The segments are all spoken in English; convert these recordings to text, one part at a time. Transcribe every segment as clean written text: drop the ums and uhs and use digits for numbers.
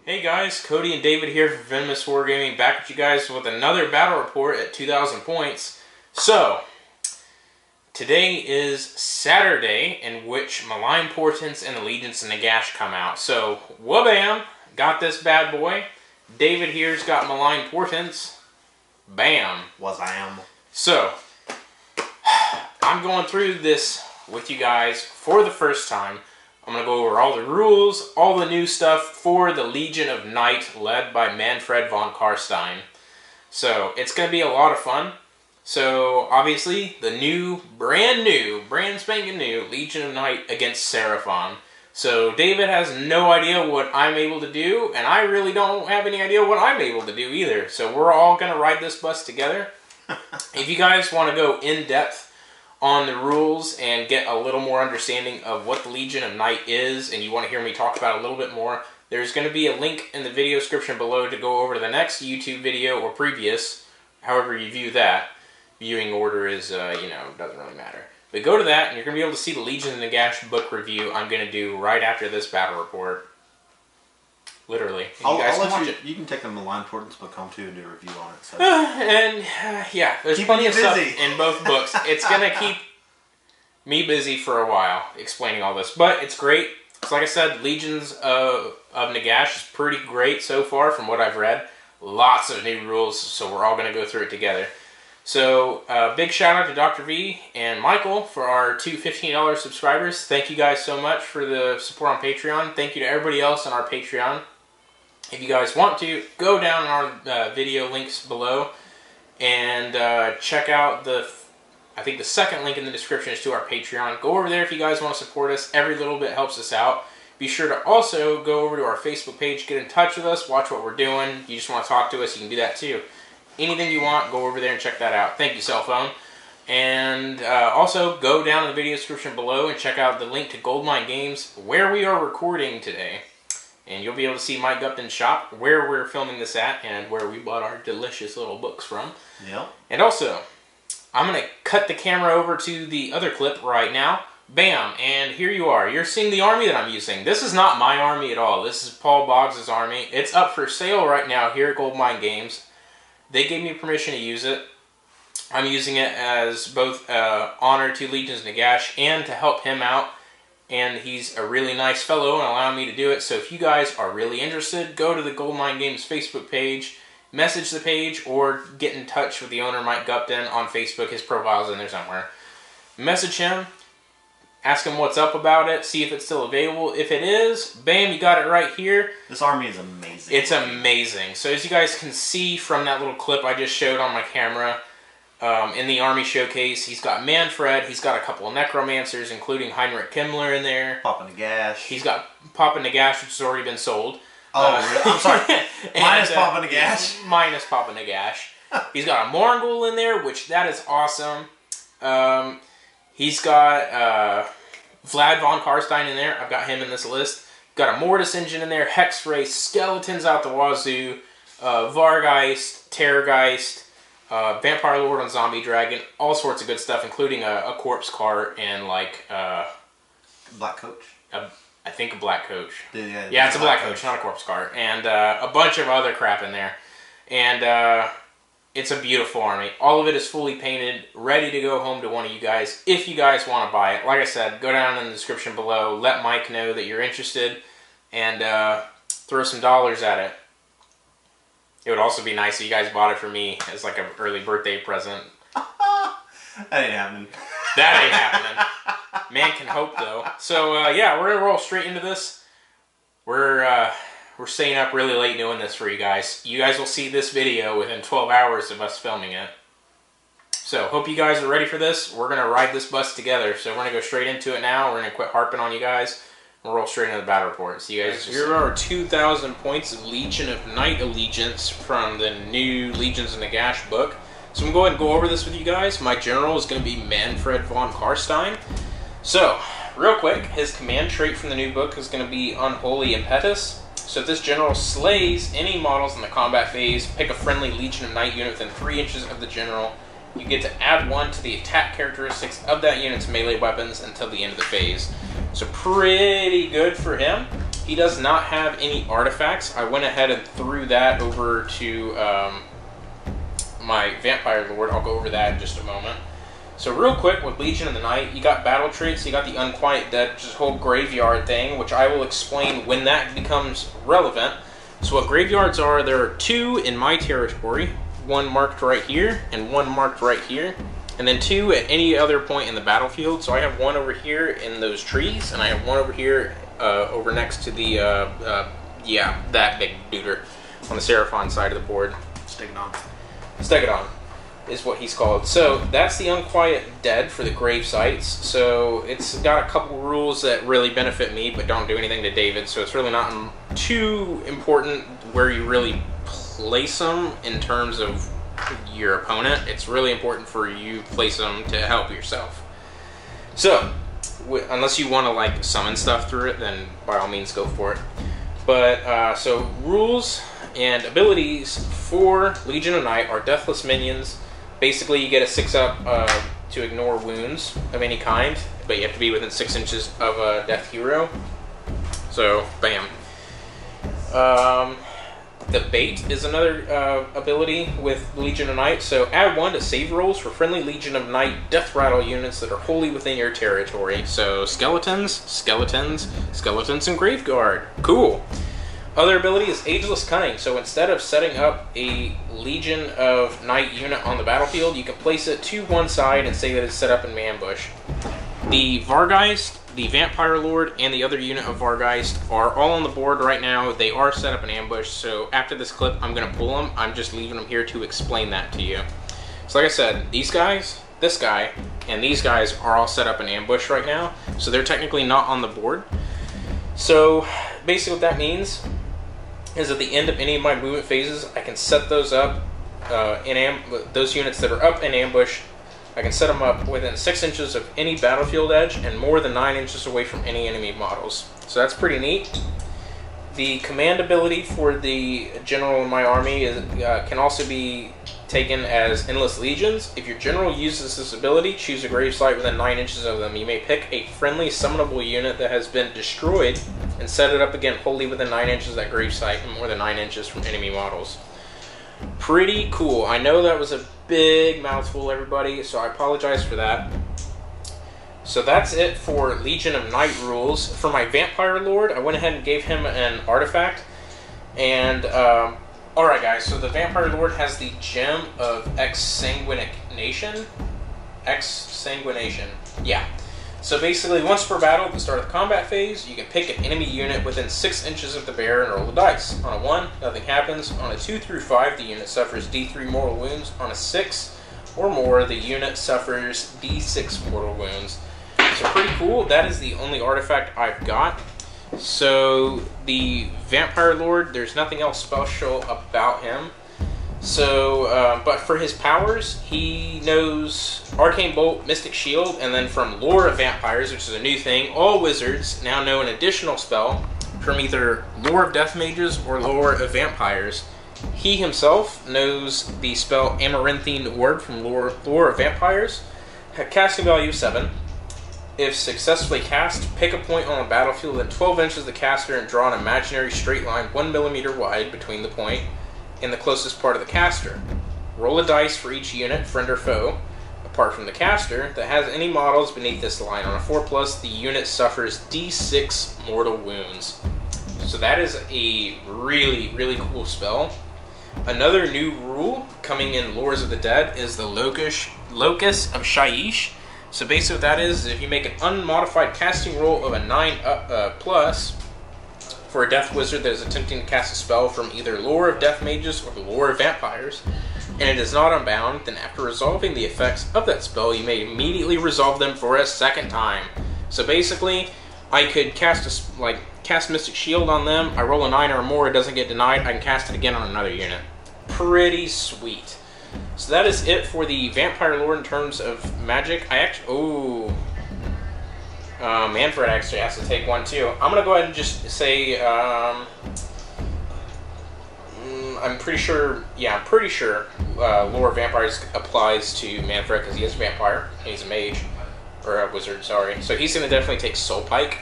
Hey guys, Cody and David here for Venomous Wargaming, back with you guys with another battle report at 2,000 points. So, today is Saturday, in which Malign Portents and the Legions of Nagash come out. So, wha-bam, got this bad boy. David here's got Malign Portents. Bam. Was-am. So, I'm going through this with you guys for the first time. I'm going to go over all the rules, all the new stuff for the Legion of Night, led by Mannfred von Carstein. So, it's going to be a lot of fun. So, obviously, the new, brand spanking new Legion of Night against Seraphon. So, David has no idea what I'm able to do, and I really don't have any idea what I'm able to do either. So, we're all going to ride this bus together. If you guys want to go in-depth on the rules and get a little more understanding of what the Legion of Night is, and you want to hear me talk about it a little bit more, there's going to be a link in the video description below to go over to the next YouTube video or previous, however you view that. Viewing order is, you know, doesn't really matter. But go to that, and you're going to be able to see the Legions of Nagash book review I'm going to do right after this battle report. Literally. And you guys can watch it. You can take the Malign Portents book home too and do a review on it. So. Yeah, there's plenty of stuff in both books. It's going to keep me busy for a while explaining all this. But it's great. So like I said, Legions of Nagash is pretty great so far from what I've read. Lots of new rules, so we're all going to go through it together. So, big shout out to Dr. V and Michael for our two $15 subscribers. Thank you guys so much for the support on Patreon. Thank you to everybody else on our Patreon. If you guys want to, go down in our video links below and check out I think the second link in the description is to our Patreon. Go over there if you guys want to support us. Every little bit helps us out. Be sure to also go over to our Facebook page, get in touch with us, watch what we're doing. You just want to talk to us, you can do that too. Anything you want, go over there and check that out. Thank you, cell phone. And also, go down in the video description below and check out the link to Goldmine Games, where we are recording today. And you'll be able to see Mike Upton's shop, where we're filming this at, and where we bought our delicious little books from. Yep. And also, I'm going to cut the camera over to the other clip right now. Bam! And here you are. You're seeing the army that I'm using. This is not my army at all. This is Paul Boggs' army. It's up for sale right now here at Goldmine Games. They gave me permission to use it. I'm using it as both honor to Legions of Nagash and to help him out. And he's a really nice fellow and allowing me to do it. So if you guys are really interested, go to the Goldmine Games Facebook page, message the page, or get in touch with the owner, Mike Upton, on Facebook. His profile's in there somewhere. Message him. Ask him what's up about it. See if it's still available. If it is, bam, you got it right here. This army is amazing. It's amazing. So as you guys can see from that little clip I just showed on my camera, in the army showcase, he's got Manfred. He's got a couple of Necromancers, including Heinrich Himmler in there. Papa Nagash. He's got Papa Nagash, which has already been sold. Oh, really? I'm sorry. Minus Papa Nagash. Minus Papa Nagash. He's got a Morgul in there, which that is awesome. He's got Vlad von Carstein in there. I've got him in this list. Got a Mortis engine in there, Hex Race, Skeletons out the wazoo, Vargeist, Terrorgeist, Vampire Lord on Zombie Dragon, all sorts of good stuff, including a Corpse Cart and like... Black Coach? I think a Black Coach. Yeah, it's a Black Coach, not a Corpse Cart. And a bunch of other crap in there. And it's a beautiful army. All of it is fully painted, ready to go home to one of you guys. If you guys want to buy it, like I said, go down in the description below. Let Mike know that you're interested, and throw some dollars at it. It would also be nice if you guys bought it for me as like an early birthday present. That ain't happening. That ain't happening. Man can hope, though. So, yeah, we're going to roll straight into this. We're staying up really late doing this for you guys. You guys will see this video within 12 hours of us filming it. So, hope you guys are ready for this. We're going to ride this bus together. So, we're going to go straight into it now. We're going to quit harping on you guys. We'll roll straight into the battle report. So, you guys, here are 2,000 points of Legion of Knight Allegiance from the new Legions of Nagash book. So I'm going to go ahead and go over this with you guys. My general is going to be Mannfred von Carstein. So, real quick, his command trait from the new book is going to be Unholy Impetus. So if this general slays any models in the combat phase, pick a friendly Legion of Knight unit within 3 inches of the general. You get to add 1 to the attack characteristics of that unit's melee weapons until the end of the phase. So pretty good for him. He does not have any artifacts. I went ahead and threw that over to my Vampire Lord. I'll go over that in just a moment. So real quick, with Legion of the Night, you got battle traits, you got the Unquiet Dead, which is a whole graveyard thing, which I will explain when that becomes relevant. So what graveyards are, there are 2 in my territory, 1 marked right here, and 1 marked right here, and then 2 at any other point in the battlefield. So I have 1 over here in those trees, and I have 1 over here, over next to the, yeah, that big duder on the Seraphon side of the board. Stegadon is what he's called. So that's the Unquiet Dead for the grave sites. So it's got a couple rules that really benefit me but don't do anything to David. So it's really not too important where you really place them in terms of your opponent. It's really important for you to place them to help yourself. So unless you want to like summon stuff through it, then by all means go for it. But so rules and abilities for Legion of Night are Deathless Minions. Basically, you get a 6-up to ignore wounds of any kind, but you have to be within 6 inches of a Death Hero. So, bam. The Bait is another ability with Legion of Night. So, add 1 to save rolls for friendly Legion of Night Death Rattle units that are wholly within your territory. So, Skeletons, Skeletons, Skeletons, and Graveguard. Cool. Other ability is Ageless Cunning. So instead of setting up a Legion of Night unit on the battlefield, you can place it to one side and say that it's set up in ambush. The Vargeist, the Vampire Lord, and the other unit of Vargeist are all on the board right now. They are set up in ambush, so after this clip, I'm going to pull them. I'm just leaving them here to explain that to you. So like I said, these guys, this guy, and these guys are all set up in ambush right now, so they're technically not on the board. So basically what that means is at the end of any of my movement phases, I can set those up, those units that are up in ambush, I can set them up within 6 inches of any battlefield edge and more than 9 inches away from any enemy models. So that's pretty neat. The command ability for the general in my army is, can also be taken as Endless Legions. If your general uses this ability, choose a grave site within 9 inches of them. You may pick a friendly summonable unit that has been destroyed and set it up again wholly within 9 inches of that grave site and more than 9 inches from enemy models. Pretty cool. I know that was a big mouthful, everybody, so I apologize for that. So that's it for Legion of Night rules. For my Vampire Lord, I went ahead and gave him an artifact. And, alright guys, so the Vampire Lord has the Gem of Exsanguination. Exsanguination. Yeah. So basically, once per battle at the start of the combat phase, you can pick an enemy unit within 6 inches of the bear and roll the dice. On a 1, nothing happens. On a 2 through 5, the unit suffers D3 mortal wounds. On a 6 or more, the unit suffers D6 mortal wounds. So pretty cool. That is the only artifact I've got. So the Vampire Lord, there's nothing else special about him. So, but for his powers, he knows Arcane Bolt, Mystic Shield, and then from Lore of Vampires, which is a new thing, all wizards now know an additional spell from either Lore of Death Mages or Lore of Vampires. He himself knows the spell Amaranthine Orb from Lore of Vampires, casting value of 7. If successfully cast, pick a point on the battlefield within 12 inches of the caster and draw an imaginary straight line 1 millimeter wide between the point and the closest part of the caster. Roll a dice for each unit, friend or foe, apart from the caster, that has any models beneath this line. On a 4+, the unit suffers D6 mortal wounds. So that is a really, really cool spell. Another new rule coming in Lores of the Dead is the Locus of Shyish. So basically what that is if you make an unmodified casting roll of a 9 plus for a Death Wizard that is attempting to cast a spell from either Lore of Death Mages or the Lore of Vampires, and it is not unbound, then after resolving the effects of that spell, you may immediately resolve them for a second time. So basically, I could cast Mystic Shield on them, I roll a 9 or more, it doesn't get denied, I can cast it again on another unit. Pretty sweet. So that is it for the Vampire Lore in terms of magic. Manfred actually has to take one too. I'm going to go ahead and just say, I'm pretty sure Lore of Vampires applies to Manfred because he is a vampire, and he's a mage, or a wizard, sorry. So he's going to definitely take Soul Pike.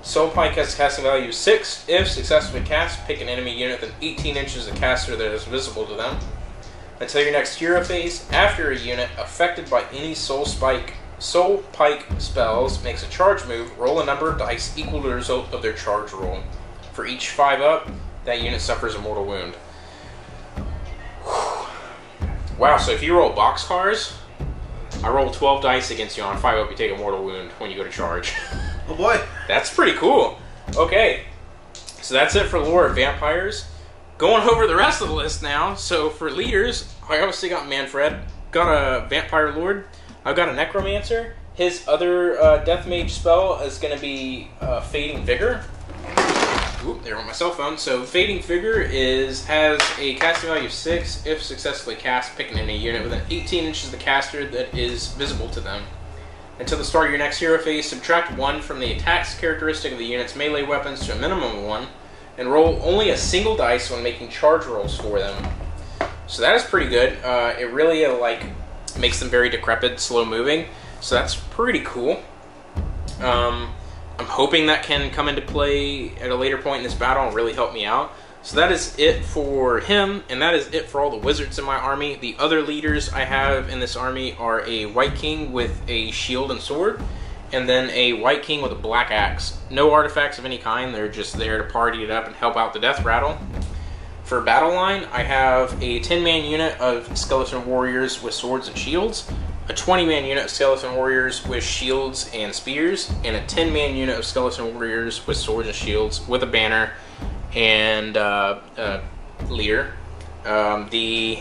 Soul Pike has a casting value of 6. If successfully cast, pick an enemy unit within 18 inches of the caster that is visible to them. Until your next hero phase, after a unit affected by any Soul Pike spells makes a charge move, roll a number of dice equal to the result of their charge roll. For each 5 up, that unit suffers a mortal wound. Wow, so if you roll boxcars, I roll 12 dice against you on 5 up, you take a mortal wound when you go to charge. Oh boy. That's pretty cool. Okay, so that's it for Lore of Vampires. Going over the rest of the list now. So for leaders, I obviously got Manfred, got a Vampire Lord, I've got a Necromancer. His other Death Mage spell is going to be Fading Vigor. Oop, there went my cell phone. So Fading Vigor has a casting value of 6. If successfully cast, pick an enemy unit within 18 inches of the caster that is visible to them. Until the start of your next hero phase, subtract 1 from the attacks characteristic of the unit's melee weapons to a minimum of 1, and roll only a single dice when making charge rolls for them. So that is pretty good. It really makes them very decrepit, slow moving. So that's pretty cool. I'm hoping that can come into play at a later point in this battle and really help me out. So that is it for him, and that is it for all the wizards in my army. The other leaders I have in this army are a White King with a shield and sword, and then a White King with a black axe. No artifacts of any kind, they're just there to party it up and help out the death rattle. For battle line, I have a 10-man unit of skeleton warriors with swords and shields, a 20-man unit of skeleton warriors with shields and spears, and a 10-man unit of skeleton warriors with swords and shields with a banner and leader. The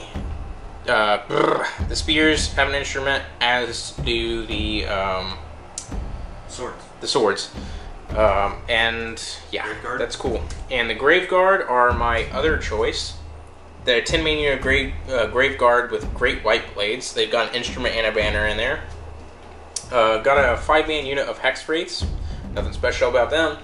spears have an instrument, as do the swords. The swords. And yeah, that's cool. And the Grave Guard are my other choice. They're a 10-man unit Grave Guard with great white blades. They've got an instrument and a banner in there. Got a 5-man unit of Hex Wraiths. Nothing special about them.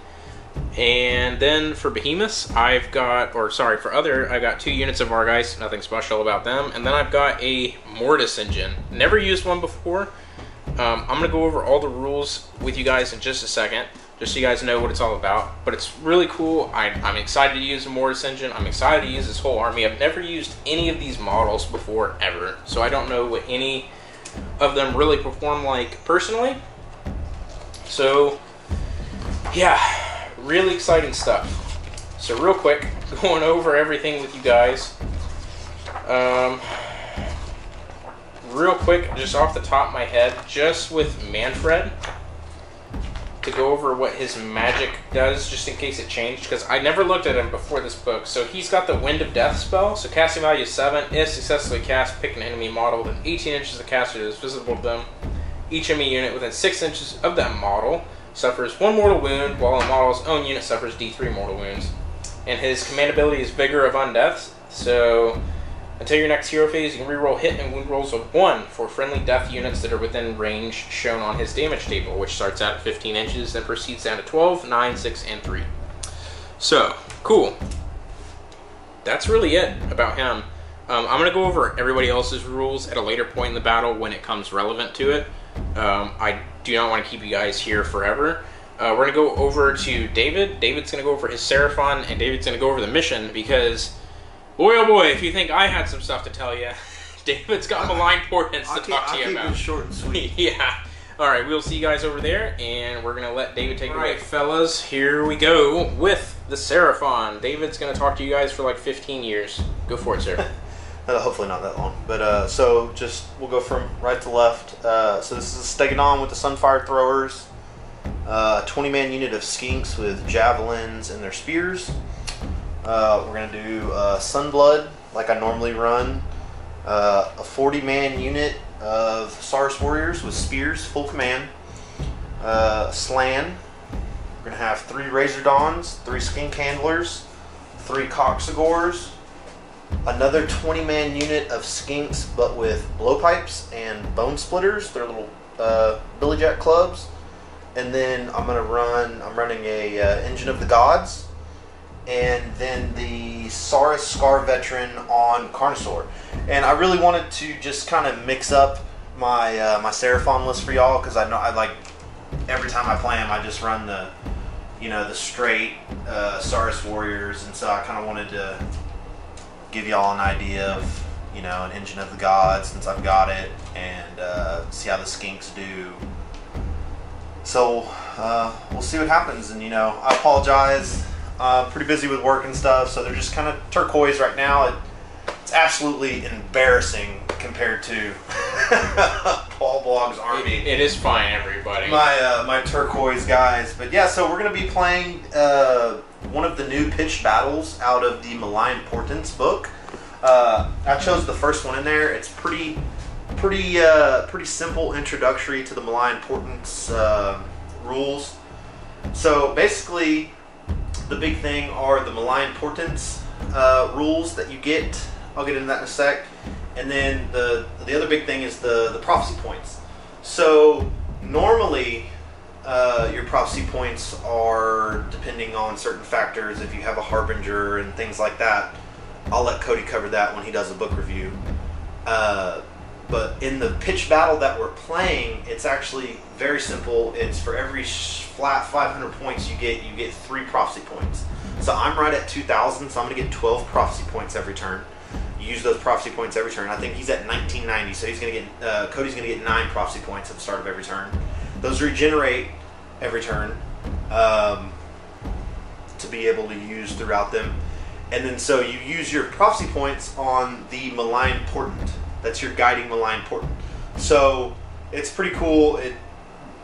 And then for Behemoths, I've got 2 units of Vargeist. Nothing special about them. And then I've got a Mortis Engine. Never used one before. I'm going to go over all the rules with you guys in just a second, just so you guys know what it's all about. But it's really cool. I'm excited to use the Mortis Engine. I'm excited to use this whole army. I've never used any of these models before, ever. So I don't know what any of them really perform like personally. So, yeah, really exciting stuff. So real quick, going over everything with you guys. Real quick, just off the top of my head, just with Manfred, to go over what his magic does, just in case it changed, because I never looked at him before this book. So he's got the Wind of Death spell, so casting value is 7. If successfully cast, pick an enemy model within 18 inches of the caster that is visible to them. Each enemy unit within 6 inches of that model suffers 1 mortal wound, while the model's own unit suffers D3 mortal wounds. And his command ability is Vigor of Undeath, so until your next hero phase, you can reroll hit and wound rolls of 1 for friendly death units that are within range shown on his damage table, which starts out at 15 inches, then proceeds down to 12, 9, 6, and 3. So, cool. That's really it about him. I'm going to go over everybody else's rules at a later point in the battle when it comes relevant to it. I do not want to keep you guys here forever. We're going to go over to David. David's going to go over his Seraphon, and David's going to go over the mission, because boy, oh boy, if you think I had some stuff to tell you, David's got malign portents to talk to you about. I'll keep it short and sweet. Yeah. All right, we'll see you guys over there, and we're going to let David take it away. Fellas, here we go with the Seraphon. David's going to talk to you guys for like 15 years. Go for it, sir. Hopefully not that long. But so just we'll go from right to left. So this is a Stegadon with the Sunfire Throwers. 20-man unit of Skinks with javelins and their spears. We're going to do Sunblood like I normally run. A 40-man unit of Saurus Warriors with spears, full command. Slann. We're going to have 3 Razor Dawns, 3 Skink Handlers, 3 Coxagors, another 20-man unit of Skinks but with blowpipes and bone splitters, their little billy jack clubs. And then I'm running a Engine of the Gods, and then the Saurus Scar Veteran on Carnosaur. And I really wanted to just kind of mix up my Seraphon list for y'all, because I know I like every time I play them, I just run the straight Saurus Warriors, and so I kind of wanted to give y'all an idea of an Engine of the Gods since I've got it, and see how the Skinks do. So we'll see what happens, and I apologize. Pretty busy with work and stuff, so they're just kind of turquoise right now. It's absolutely embarrassing compared to Paul Blog's army. It is fine, everybody. My turquoise guys. But yeah, so we're going to be playing one of the new pitched battles out of the Malign Portents book. I chose the first one in there. It's pretty simple introductory to the Malign Portents rules. So basically, the big thing are the Malign Portents rules that you get. I'll get into that in a sec. And then the other big thing is the prophecy points. So normally your prophecy points are depending on certain factors. If you have a Harbinger and things like that, I'll let Cody cover that when he does a book review. But in the pitch battle that we're playing, it's actually very simple. It's for every flat 500 points you get 3 prophecy points. So I'm right at 2,000, so I'm going to get 12 prophecy points every turn. You use those prophecy points every turn. I think he's at 1990, so he's going to get Cody's going to get 9 prophecy points at the start of every turn. Those regenerate every turn to be able to use throughout them. And then so you use your prophecy points on the Malign Portent. That's your guiding Malign Portent. So it's pretty cool. It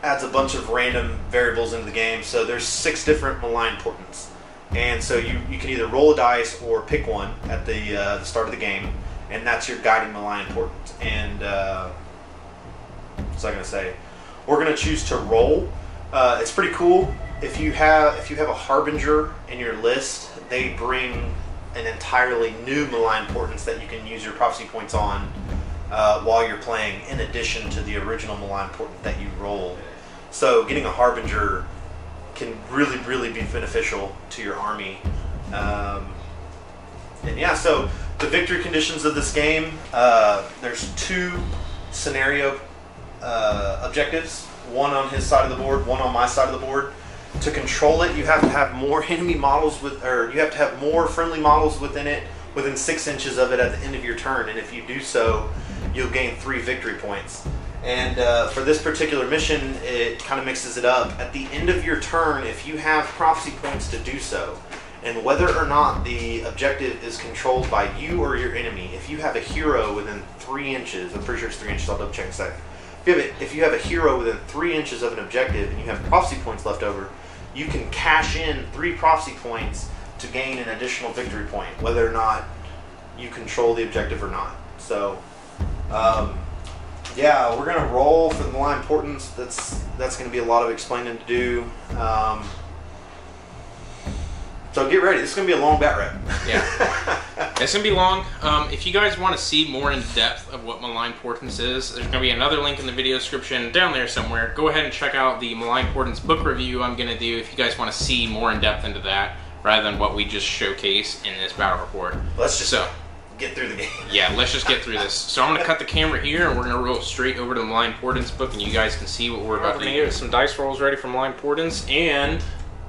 adds a bunch of random variables into the game. So there's 6 different Malign Portents. And so you can either roll a dice or pick one at the start of the game, and that's your guiding Malign Portent. And what's I going to say? We're going to choose to roll. It's pretty cool. If you have a Harbinger in your list, they bring an entirely new Malign Portents that you can use your prophecy points on while you're playing, in addition to the original Malign Portent that you rolled. So getting a Harbinger can really be beneficial to your army. And yeah, so the victory conditions of this game, there's 2 scenario objectives, one on his side of the board, one on my side of the board. To control it, you have to have more enemy models you have to have more friendly models within it, within 6 inches of it at the end of your turn. And if you do so, you'll gain 3 victory points. And for this particular mission, it kind of mixes it up. At the end of your turn, if you have prophecy points to do so, and whether or not the objective is controlled by you or your enemy, if you have a hero within 3 inches, I'm pretty sure it's 3 inches, I'll double check in a sec. If you have a hero within 3 inches of an objective and you have prophecy points left over, you can cash in 3 prophecy points to gain an additional victory point, whether or not you control the objective or not. So, yeah, we're going to roll for the Malign Portents. That's going to be a lot of explaining to do. So get ready. This is going to be a long bat rep. Yeah. It's going to be long. If you guys want to see more in depth of what Malign Portents is, there's going to be another link in the video description down there somewhere. Go ahead and check out the Malign Portents book review I'm going to do if you guys want to see more in depth into that, rather than what we just showcased in this battle report. Let's just get through the game. Yeah, let's just get through this. So I'm going to cut the camera here, and we're going to roll straight over to the Malign Portents book, and you guys can see what we're about to do. Get some dice rolls ready for Malign Portents, and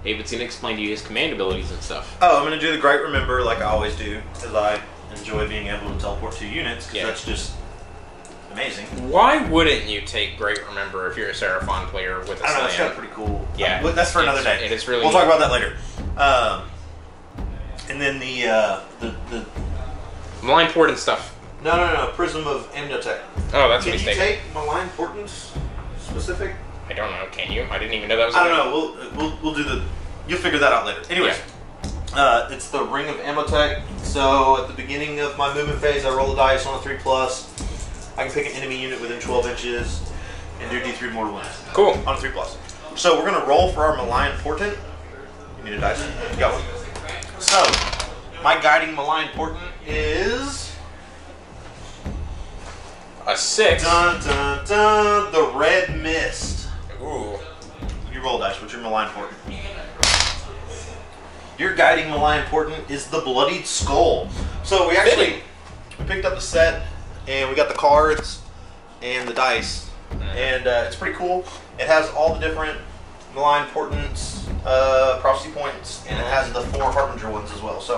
David's going to explain to you his command abilities and stuff. Oh, I'm going to do the Great Remember like I always do, because I enjoy being able to teleport 2 units, because that's just amazing. Why wouldn't you take Great Remember if you're a Seraphon player with a I don't know, it's Slann? got pretty cool. Yeah. That's for another day. It is really We'll talk about that later. And then the Malign Portent stuff. No. Prism of Amnotech. Oh, that's what he's taking. taking. Can you take Malign Portents specific? I don't know. Can you? I didn't even know that was. I don't know. We'll do the. You'll figure that out later. Anyways, it's the Ring of Amnotech. So at the beginning of my movement phase, I roll a dice on a 3+. I can pick an enemy unit within 12 inches and do D3 mortal wounds. Cool. On a 3+. So we're gonna roll for our Malign Portent. You need a dice. You got one. So my guiding Malign Portent is a 6. Dun dun dun. The Red Mist. Ooh. You roll dice. What's your Malign Portent? Your guiding Malign Portent is the Bloodied Skull. So we picked up the set and we got the cards and the dice, and it's pretty cool. It has all the different Malign Portents, prophecy points, and it has the 4 Harbinger ones as well. So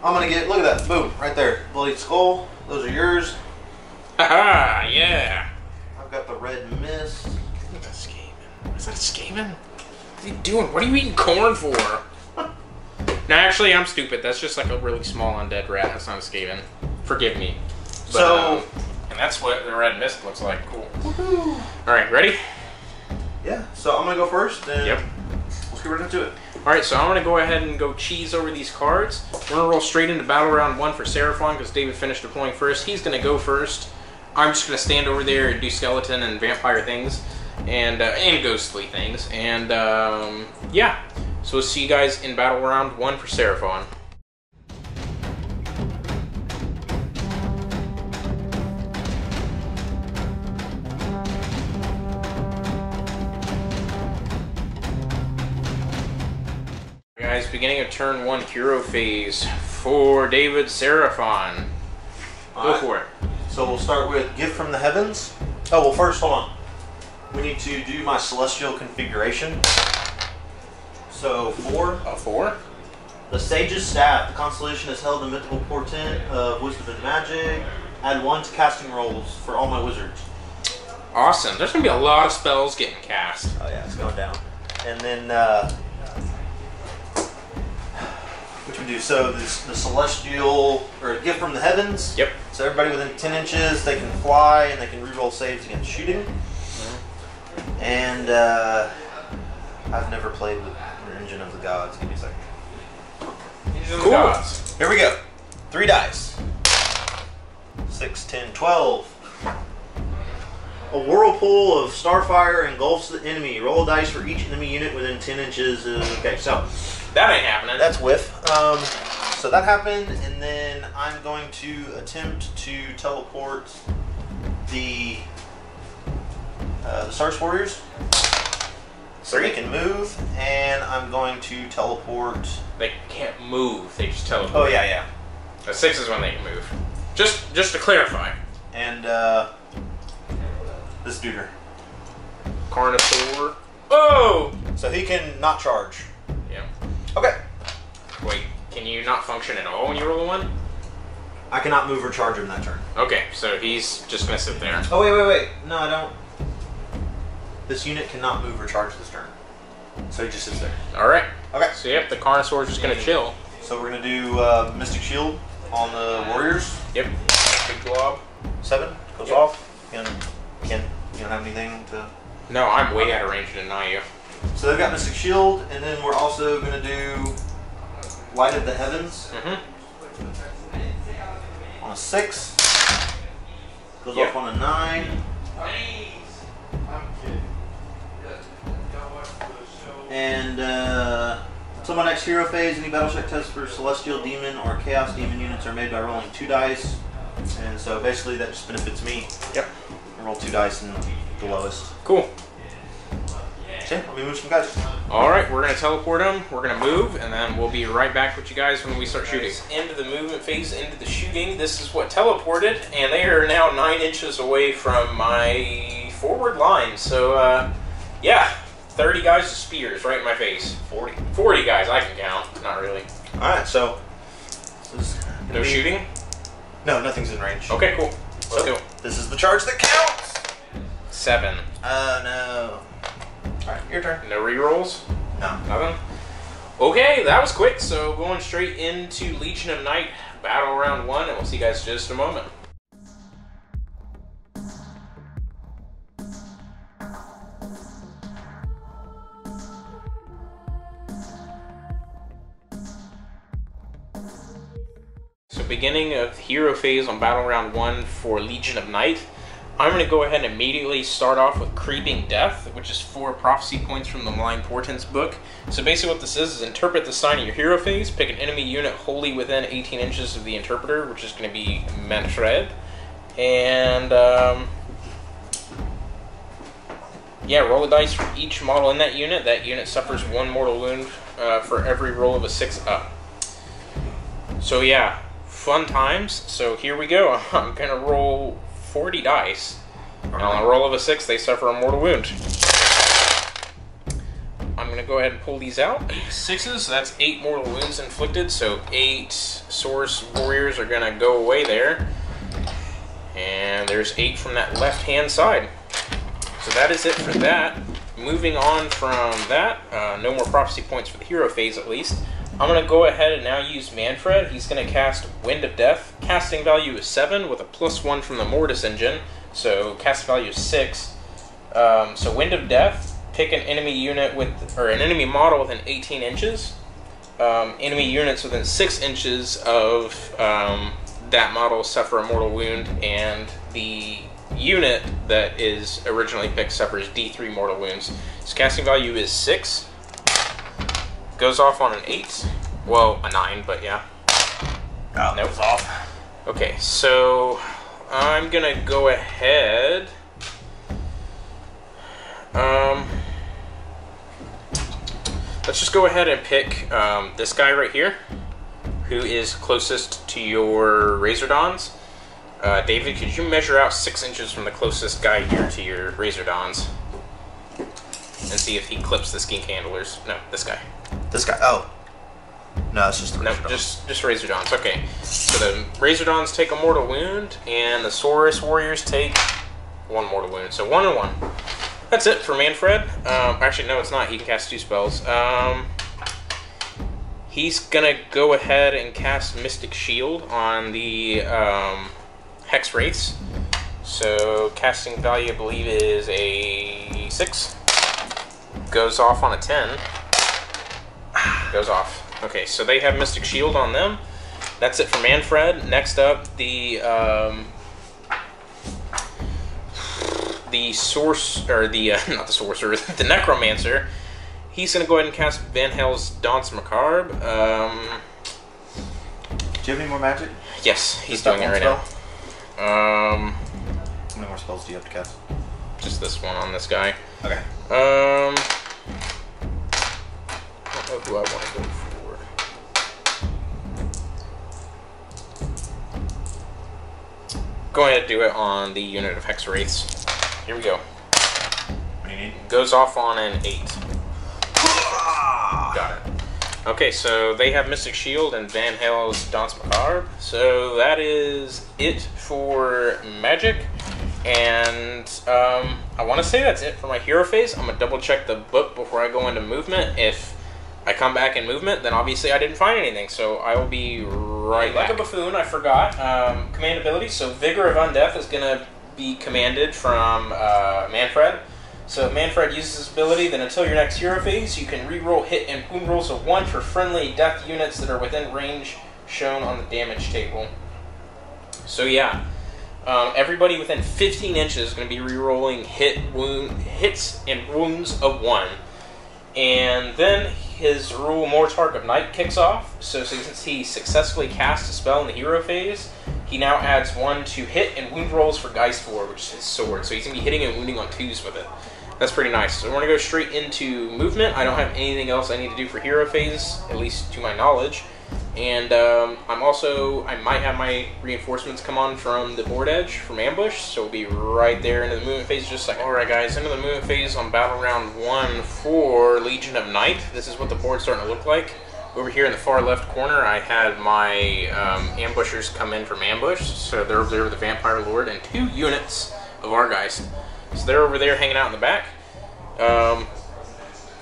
I'm gonna get, look at that, boom, right there, Bloodied Skull. Those are yours. Haha, yeah. I've got the Red Mist. What's that Skaven? Is that a Skaven? What are you doing? What are you eating corn for? No, actually, I'm stupid. That's just like a really small undead rat. That's not a Skaven. Forgive me. But, and that's what the Red Mist looks like. Cool. Alright, ready? Yeah, so I'm going to go first, and let's get right into it. Alright, so I'm going to go ahead and go cheese over these cards. We're going to roll straight into battle round 1 for Seraphon, because David finished deploying first. He's going to go first. I'm just going to stand over there and do skeleton and vampire things. And ghostly things. And, yeah. So we'll see you guys in battle round 1 for Seraphon. Guys, beginning of turn 1 hero phase for David Seraphon. Go for it. So we'll start with Gift from the Heavens. Oh, well, first, hold on. We need to do my celestial configuration. So 4. A 4? The Sage's Staff. The constellation has held a mythical portent of wisdom and magic. Add 1 to casting rolls for all my wizards. Awesome. There's going to be a lot of spells getting cast. Oh yeah, it's going down. And then, which we do, so the celestial, or Gift from the Heavens. Yep. So everybody within 10 inches, they can fly and they can reroll saves against shooting. And I've never played with Engine of the Gods. Give me a second. Engine of the Gods. Here we go. 3 dice. 6, 10, 12. A whirlpool of starfire engulfs the enemy. Roll a dice for each enemy unit within 10 inches. Okay, so that ain't happening. That's whiff. So that happened, and then I'm going to attempt to teleport the Sarge Warriors, so they can move, and I'm going to teleport. They can't move. They just teleport. Oh yeah. A 6 is when they can move. Just to clarify. And this dude. Carnosaur. Oh! So he can not charge. Yeah. Okay. Wait, can you not function at all when you roll a 1? I cannot move or charge him that turn. Okay, so he's just gonna sit there. Oh wait. No, I don't. This unit cannot move or charge this turn. So he just sits there. Alright. Okay. So yep, the Carnosaur's just gonna chill. So we're gonna do Mystic Shield on the Warriors. Yep. Big glob. 7 goes off. You don't have anything to. No, I'm way out of range to deny you. So they've got Mystic Shield, and then we're also gonna do Light of the Heavens. On a 6. Goes off on a 9. And so my next hero phase, any battle check tests for Celestial Demon or Chaos Demon units are made by rolling 2 dice. And so basically that just benefits me. Yep. I roll 2 dice and the lowest. Cool. Okay, let me move some guys. Alright, we're going to teleport them, we're going to move, and then we'll be right back with you guys when we start shooting. Into the movement phase, into the shooting. This is what teleported, and they are now 9 inches away from my forward line. So, yeah, 30 guys with spears right in my face. 40. 40 guys, I can count. Not really. Alright, so... No shooting? No, nothing's in range. Okay, cool. Let's go. This is the charge that counts. 7. Oh no. Alright, your turn. No rerolls? No. Nothing? Okay, that was quick. So going straight into Legion of Night, Battle Round 1, and we'll see you guys in just a moment. So beginning of hero phase on Battle Round 1 for Legion of Night. I'm going to go ahead and immediately start off with Creeping Death, which is 4 prophecy points from the Malign Portents book. So basically what this is interpret the sign of your hero phase, pick an enemy unit wholly within 18 inches of the interpreter, which is going to be Manfred. And, yeah, roll a dice for each model in that unit. That unit suffers 1 mortal wound for every roll of a 6 up. So yeah, fun times. So here we go. I'm going to roll 40 dice. And on a roll of a 6, they suffer a mortal wound. I'm going to go ahead and pull these out. 8 6s, so that's 8 mortal wounds inflicted. So 8 Source Warriors are going to go away there. And there's 8 from that left-hand side. So that is it for that. Moving on from that, no more prophecy points for the hero phase at least. I'm going to go ahead and now use Manfred. He's going to cast Wind of Death. Casting value is 7 with a +1 from the Mortis engine. So cast value is 6. So Wind of Death, pick an enemy unit with, or an enemy model within 18 inches. Enemy units within 6 inches of that model suffer a mortal wound, and the unit that is originally picked suffers D3 mortal wounds. His casting value is 6. Goes off on an 8. Well, a 9, but yeah. Oh, nope. Goes off. Okay, so I'm gonna go ahead. Let's just go ahead and pick this guy right here, who is closest to your Razordons. David, could you measure out 6 inches from the closest guy here to your Razordons? And see if he clips the skink handlers. No, this guy. This guy. Oh. No, it's just the Razordons. No, just Razordons. Okay. So the Razordons take a mortal wound, and the Saurus Warriors take 1 mortal wound. So 1 and 1. That's it for Manfred. Actually, no, it's not. He can cast 2 spells. He's gonna go ahead and cast Mystic Shield on the Hex Wraiths. So casting value, I believe, is a 6. Goes off on a 10. Goes off. Okay, so they have Mystic Shield on them. That's it for Manfred. Next up, the source, or the not the sorcerer, the Necromancer. He's gonna go ahead and cast Van Hel's Danse Macabre. Do you have any more magic? Yes, he's doing it right now. How many more spells do you have to cast? Just this one on this guy. Okay. I don't know who I want to go for. Go ahead and do it on the unit of Hex Wraiths. Here we go. What do you need? Goes off on an 8. Got it. Okay, so they have Mystic Shield and Van Hel's Danse Macabre. So that is it for magic. And I want to say that's it for my hero phase. I'm going to double check the book before I go into movement. If I come back in movement, then obviously I didn't find anything. So I will be right back. Like a buffoon, I forgot. Command ability. So Vigor of Undeath is going to be commanded from Manfred. So if Manfred uses this ability, then until your next hero phase, you can reroll hit and wound rolls of 1 for friendly death units that are within range shown on the damage table. So yeah, everybody within 15 inches is going to be rerolling hits and wounds of 1. And then his rule Mortarch of Night kicks off. So since he successfully cast a spell in the hero phase, he now adds 1 to hit and wound rolls for Geist 4, which is his sword. So he's going to be hitting and wounding on 2s with it. That's pretty nice. So we're going to go straight into movement. I don't have anything else I need to do for hero phase, at least to my knowledge. And I might have my reinforcements come on from the board edge from ambush, so we'll be right there into the movement phase in just a second. Alright guys, into the movement phase on Battle Round 1 for Legion of Night. This is what the board's starting to look like. over here in the far left corner, I had my ambushers come in from ambush. So they're over there with the Vampire Lord and 2 units of our guys. So they're over there hanging out in the back.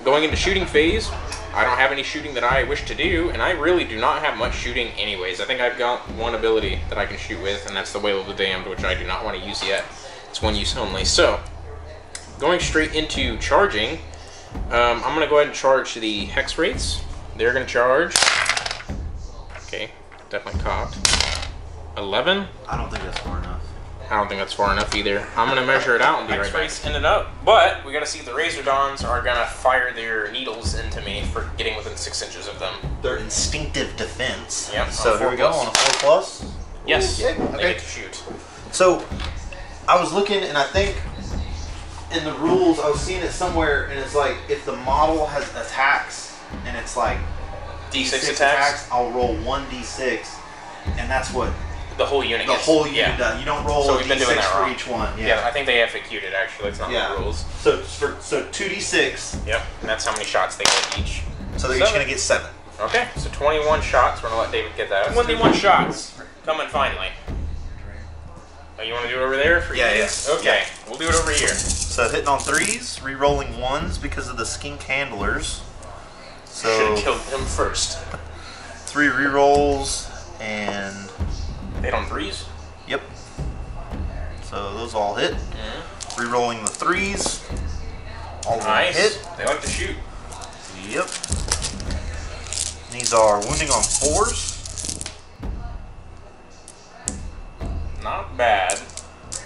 Going into shooting phase, I don't have any shooting that I wish to do, and I really do not have much shooting anyways. I think I've got one ability that I can shoot with, and that's the Wail of the Damned, which I do not want to use yet. It's 1 use only. So, going straight into charging, I'm going to go ahead and charge the Hex Wraiths. They're going to charge. Okay, definitely cocked. 11. I don't think that's far enough. I don't think that's far enough either. I'm going to measure it out and be right back. Ended up, but we got to see if the Razor Dawns are going to fire their needles into me for getting within 6 inches of them. Their instinctive defense. Yep. So here we go on a 4+. Yes. Ooh, yeah. They Okay. get to shoot. So I was looking, and I think in the rules I was seeing it somewhere, and it's like if the model has attacks, and it's like D6 attacks, I'll roll 1d6, and that's what. the whole unit The gets. whole unit does. You don't roll So a we've been doing d6 that for wrong. each one. Yeah, I think they FAQ'd it actually. It's not in the rules. So 2d6. Yep, and that's how many shots they get each. So they're each going to get 7. Okay, so 21 shots. We're going to let David get that. 21 shots. Coming finally. Oh, you want to do it over there? For Yeah, you? yeah. Okay, Yeah. we'll do it over here. So hitting on 3s, re-rolling 1s because of the skink handlers. Should So have killed him first. 3 re-rolls and Hit on 3s? yep. So those all hit. Re-rolling the 3s. All of them Nice. hit. They like to shoot. Yep. These are wounding on 4s. Not bad.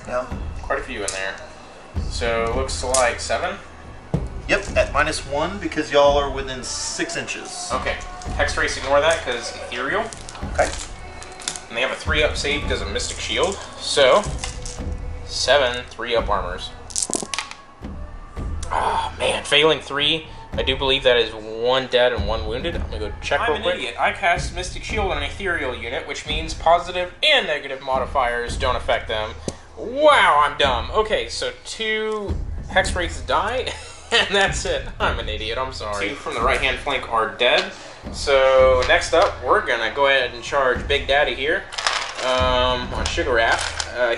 Yeah. Quite a few in there. So looks like 7. Yep, at -1 because y'all are within 6 inches. Okay. Hex Race, ignore that because ethereal. Okay. And they have a 3-up save because of Mystic Shield. So 7 3-up armors. Ah, man, failing 3. I do believe that is 1 dead and 1 wounded. I'm gonna go check real quick. I'm an idiot. I cast Mystic Shield on an ethereal unit, which means positive and negative modifiers don't affect them. Wow, I'm dumb. Okay, so 2 Hex Wraiths die, and that's it. I'm an idiot, I'm sorry. 2 from the right-hand flank are dead. So next up, we're gonna go ahead and charge Big Daddy here on Sugar Wrap.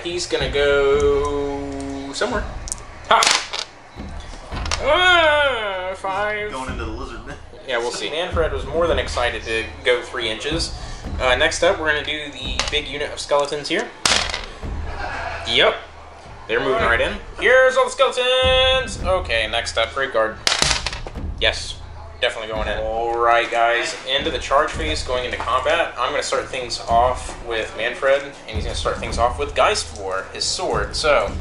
He's gonna go somewhere. Ha! 5. Going into the lizard. Yeah, we'll see. Manfred was more than excited to go 3 inches. Next up, we're going to do the big unit of skeletons here. Yep. They're moving right in. Here's all the skeletons! Okay, next up, Great Guard. Yes. Definitely going in. Alright, guys. Into the charge phase, going into combat. I'm going to start things off with Manfred, and he's going to start things off with Geistfor, his sword. So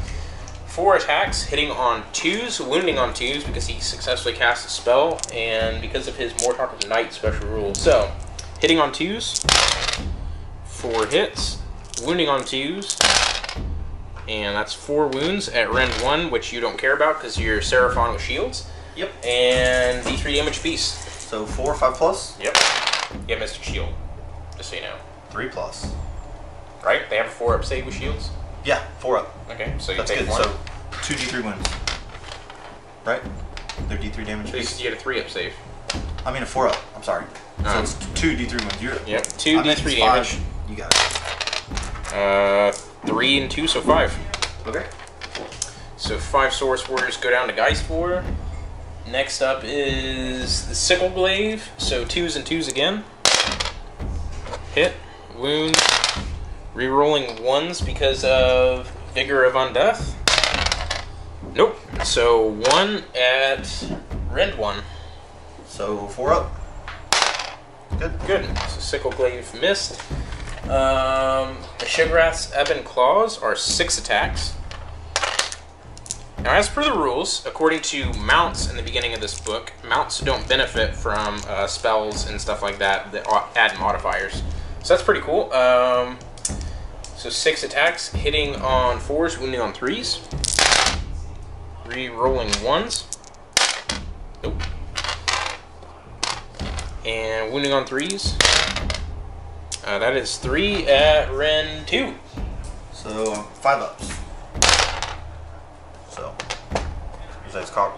4 attacks, hitting on 2s, wounding on 2s because he successfully cast a spell, and because of his Mortar of Night special rule. So, hitting on 2s, 4 hits, wounding on 2s, and that's 4 wounds at Rend 1, which you don't care about because you're Seraphon with shields. Yep. And D3 damage piece. So 4, 5+. Yep. Yeah, Mystic Shield, just so you know. 3+. Right? They have a 4-up save with shields? Yeah, 4 up. Okay, so you That's take good. 1. So 2 d3 wins. Right? They're d3 damage. So you get a 3-up save. I mean a 4 up. I'm sorry. So it's 2 d3 wins. You're, Yep, 2 I meant D3 it's damage. 5. You got it. 3 and 2, so 5. Okay. So 5 Source Warriors go down to Geistfor. Next up is the Sickle Glaive. So 2s and 2s again. Hit, wound, rerolling 1s because of Vigor of Undeath. Nope. So 1 at Rend 1. So 4 up. Good. Good. So Sickle Glaive missed. The Shigrath's Ebon Claws are 6 attacks. Now, as per the rules, according to mounts in the beginning of this book, mounts don't benefit from spells and stuff like that that add modifiers. So that's pretty cool. So 6 attacks, hitting on 4s, wounding on 3s. Re-rolling 1s. Nope. And wounding on 3s. That is 3 at Rend 2. So 5 ups. So here's that cock.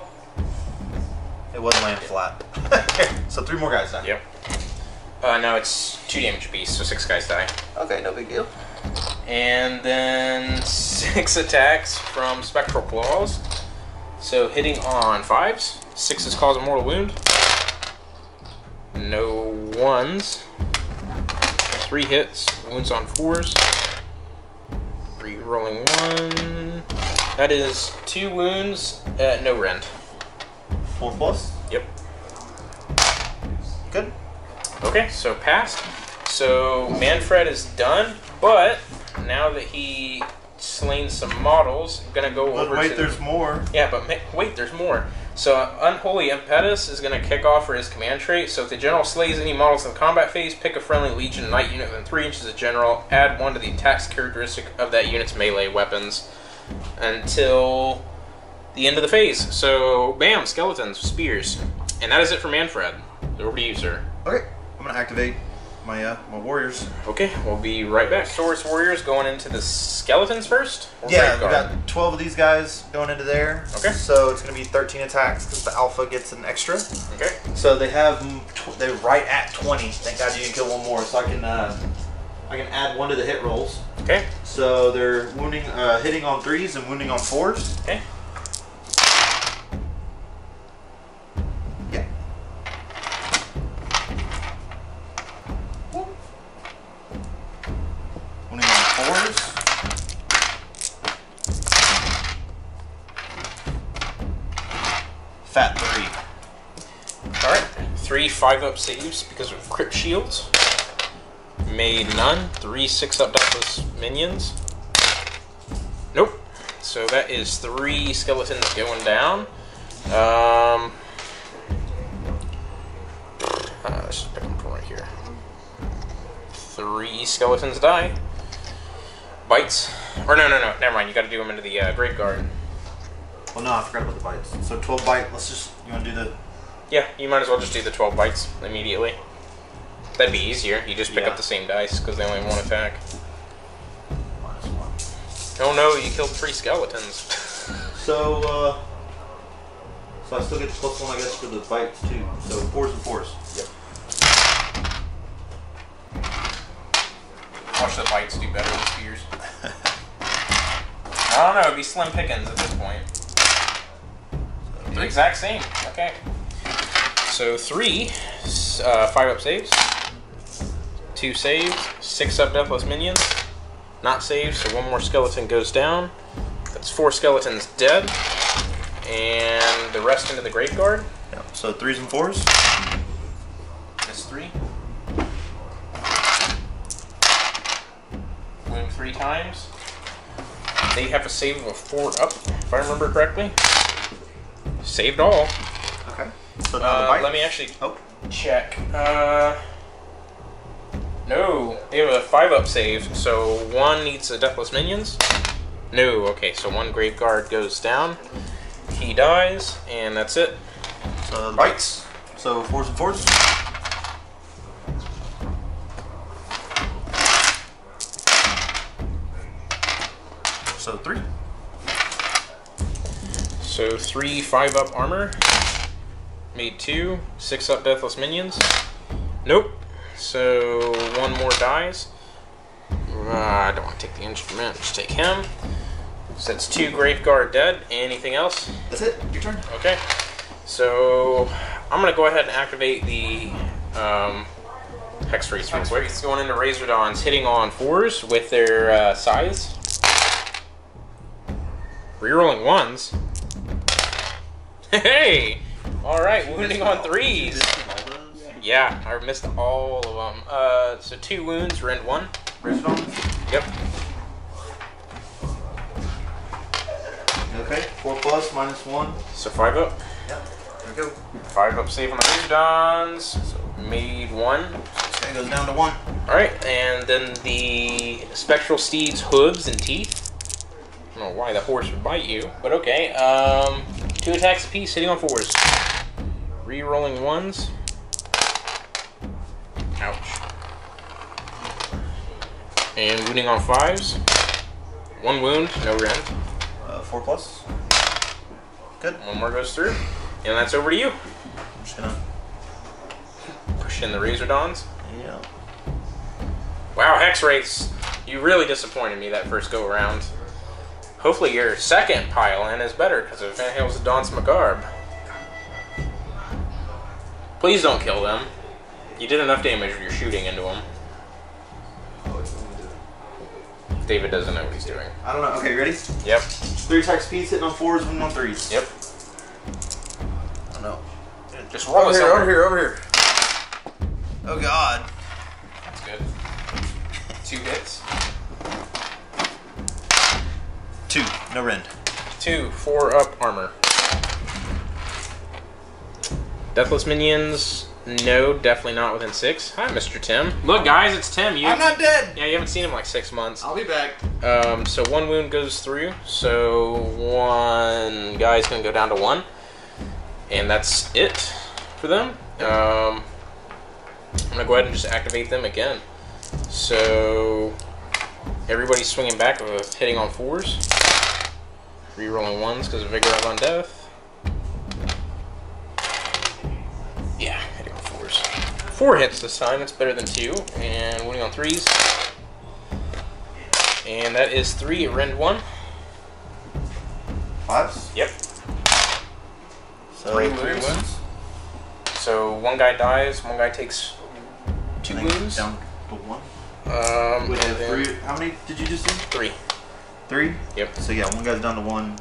It wasn't laying flat. So 3 more guys then. Yep. No, it's 2 damage apiece, so 6 guys die. Okay, no big deal. And then 6 attacks from Spectral Claws. So hitting on 5s. 6s cause a mortal wound. No 1s. 3 hits. Wounds on 4s. Re-rolling 1. That is 2 wounds at no rend. 4 plus? Yep. Good. Okay, so passed. So Manfred is done, but now that he slain some models, I'm gonna go over wait, to there's more. Yeah, but wait, there's more. So Unholy Impetus is gonna kick off for his command trait. So if the general slays any models in the combat phase, pick a friendly Legion Knight unit within 3 inches of general, add 1 to the attacks characteristic of that unit's melee weapons until the end of the phase. So bam, skeletons, spears. And that is it for Manfred. Over to you, sir. Okay, I'm gonna activate my my warriors. Okay, we'll be right back. Source warriors going into the skeletons first? Yeah, we got 12 of these guys going into there. Okay. So it's gonna be 13 attacks because the alpha gets an extra. Okay. So they have they're right at 20. Thank God you didn't kill one more, so I can add 1 to the hit rolls. Okay. So they're wounding, hitting on 3s and wounding on 4s. Okay. Fat 3. Alright. 3 5-up saves because of crit shields. Made none. 3 6-up deathless minions. Nope. So that is 3 skeletons going down. Let's just pick them from right here. 3 skeletons die. Bites. Or no, never mind. You gotta do them into the Great Guard. Well, no, I forgot about the bites. So 12 bite, let's just, you want to do the... Yeah, you might as well just do the 12 bites immediately. That'd be easier. You just pick up the same dice, because they only have 1 attack. -1. Oh no, you killed 3 skeletons. So I still get the +1, I guess, for the bites, too. So 4s and 4s. Yep. Watch the bites do better than spears. I don't know, it'd be slim pickings at this point. The exact same. Okay. So 3 5-up saves, 2 saves, 6-up deathless minions, not saved, so 1 more skeleton goes down. That's 4 skeletons dead, and the rest into the Great Guard. Yeah. So 3s and 4s. Miss 3. Wound 3 times. They have a save of a 4-up, if I remember correctly. Saved all. Okay. So now the bite. Let me actually check. No, they have a 5-up save, so 1 needs the deathless minions. No, okay, so 1 Grave Guard goes down. He dies, and that's it. So the bites. So 4s and 4s. So 3. So 3 5-up armor. Made 2. 6-up deathless minions. Nope. So 1 more dies. I don't want to take the instrument. Just take him. So that's 2 Grave Guard dead. Anything else? That's it. Your turn. Okay. So I'm gonna go ahead and activate the Hex Race real quick. It's going into Razordons, hitting on 4s with their scythes. Rerolling 1s. Hey! Alright, wounding on 3s. Yeah, I missed all of them. So 2 wounds, rend 1. Razordons? Yep. Okay, 4 plus, -1. So 5-up. Yep, there we go. 5-up save on the Razordons. So made 1. Okay, goes down to 1. Alright, and then the Spectral Steed's hooves and teeth. I don't know why the horse would bite you, but okay. 2 attacks apiece, hitting on 4s. Re-rolling 1s. Ouch. And wounding on 5s. 1 wound, no rend. 4 plus. Good. 1 more goes through. And that's over to you. I'm just gonna push in the Razordons. Yeah. Wow, Hex Wraiths, you really disappointed me that first go around. Hopefully your second pile-in is better because of Van Hale's Danse Macabre. Please don't kill them. You did enough damage when you're shooting into them. David doesn't know what he's doing. I don't know. Okay, ready? Yep. 3 attack speeds, hitting on 4s, 1 on 3s. Yep. Oh no. Just roll over this here, over. over here. Oh god. That's good. 2 hits. 2. No rend. 2. 4 up armor. Deathless minions. No, definitely not within 6. Hi, Mr. Tim. Look, guys, it's Tim. I'm not dead. Yeah, you haven't seen him in like 6 months. I'll be back. So 1 wound goes through. So 1 guy's gonna go down to 1, and that's it for them. I'm gonna go ahead and just activate them again. So everybody's swinging back with hitting on 4s, rerolling 1s because of Vigor of Undeath. Yeah, hitting on 4s. 4 hits this time. That's better than 2, and winning on 3s. And that is 3 at rend 1. 5s? Yep. So 3 3 wounds. wounds. So 1 guy dies, 1 guy takes 2 wounds. Down to 1. With and 3. How many did you just do? 3. 3? Yep. So yeah, 1 guy's down to 1.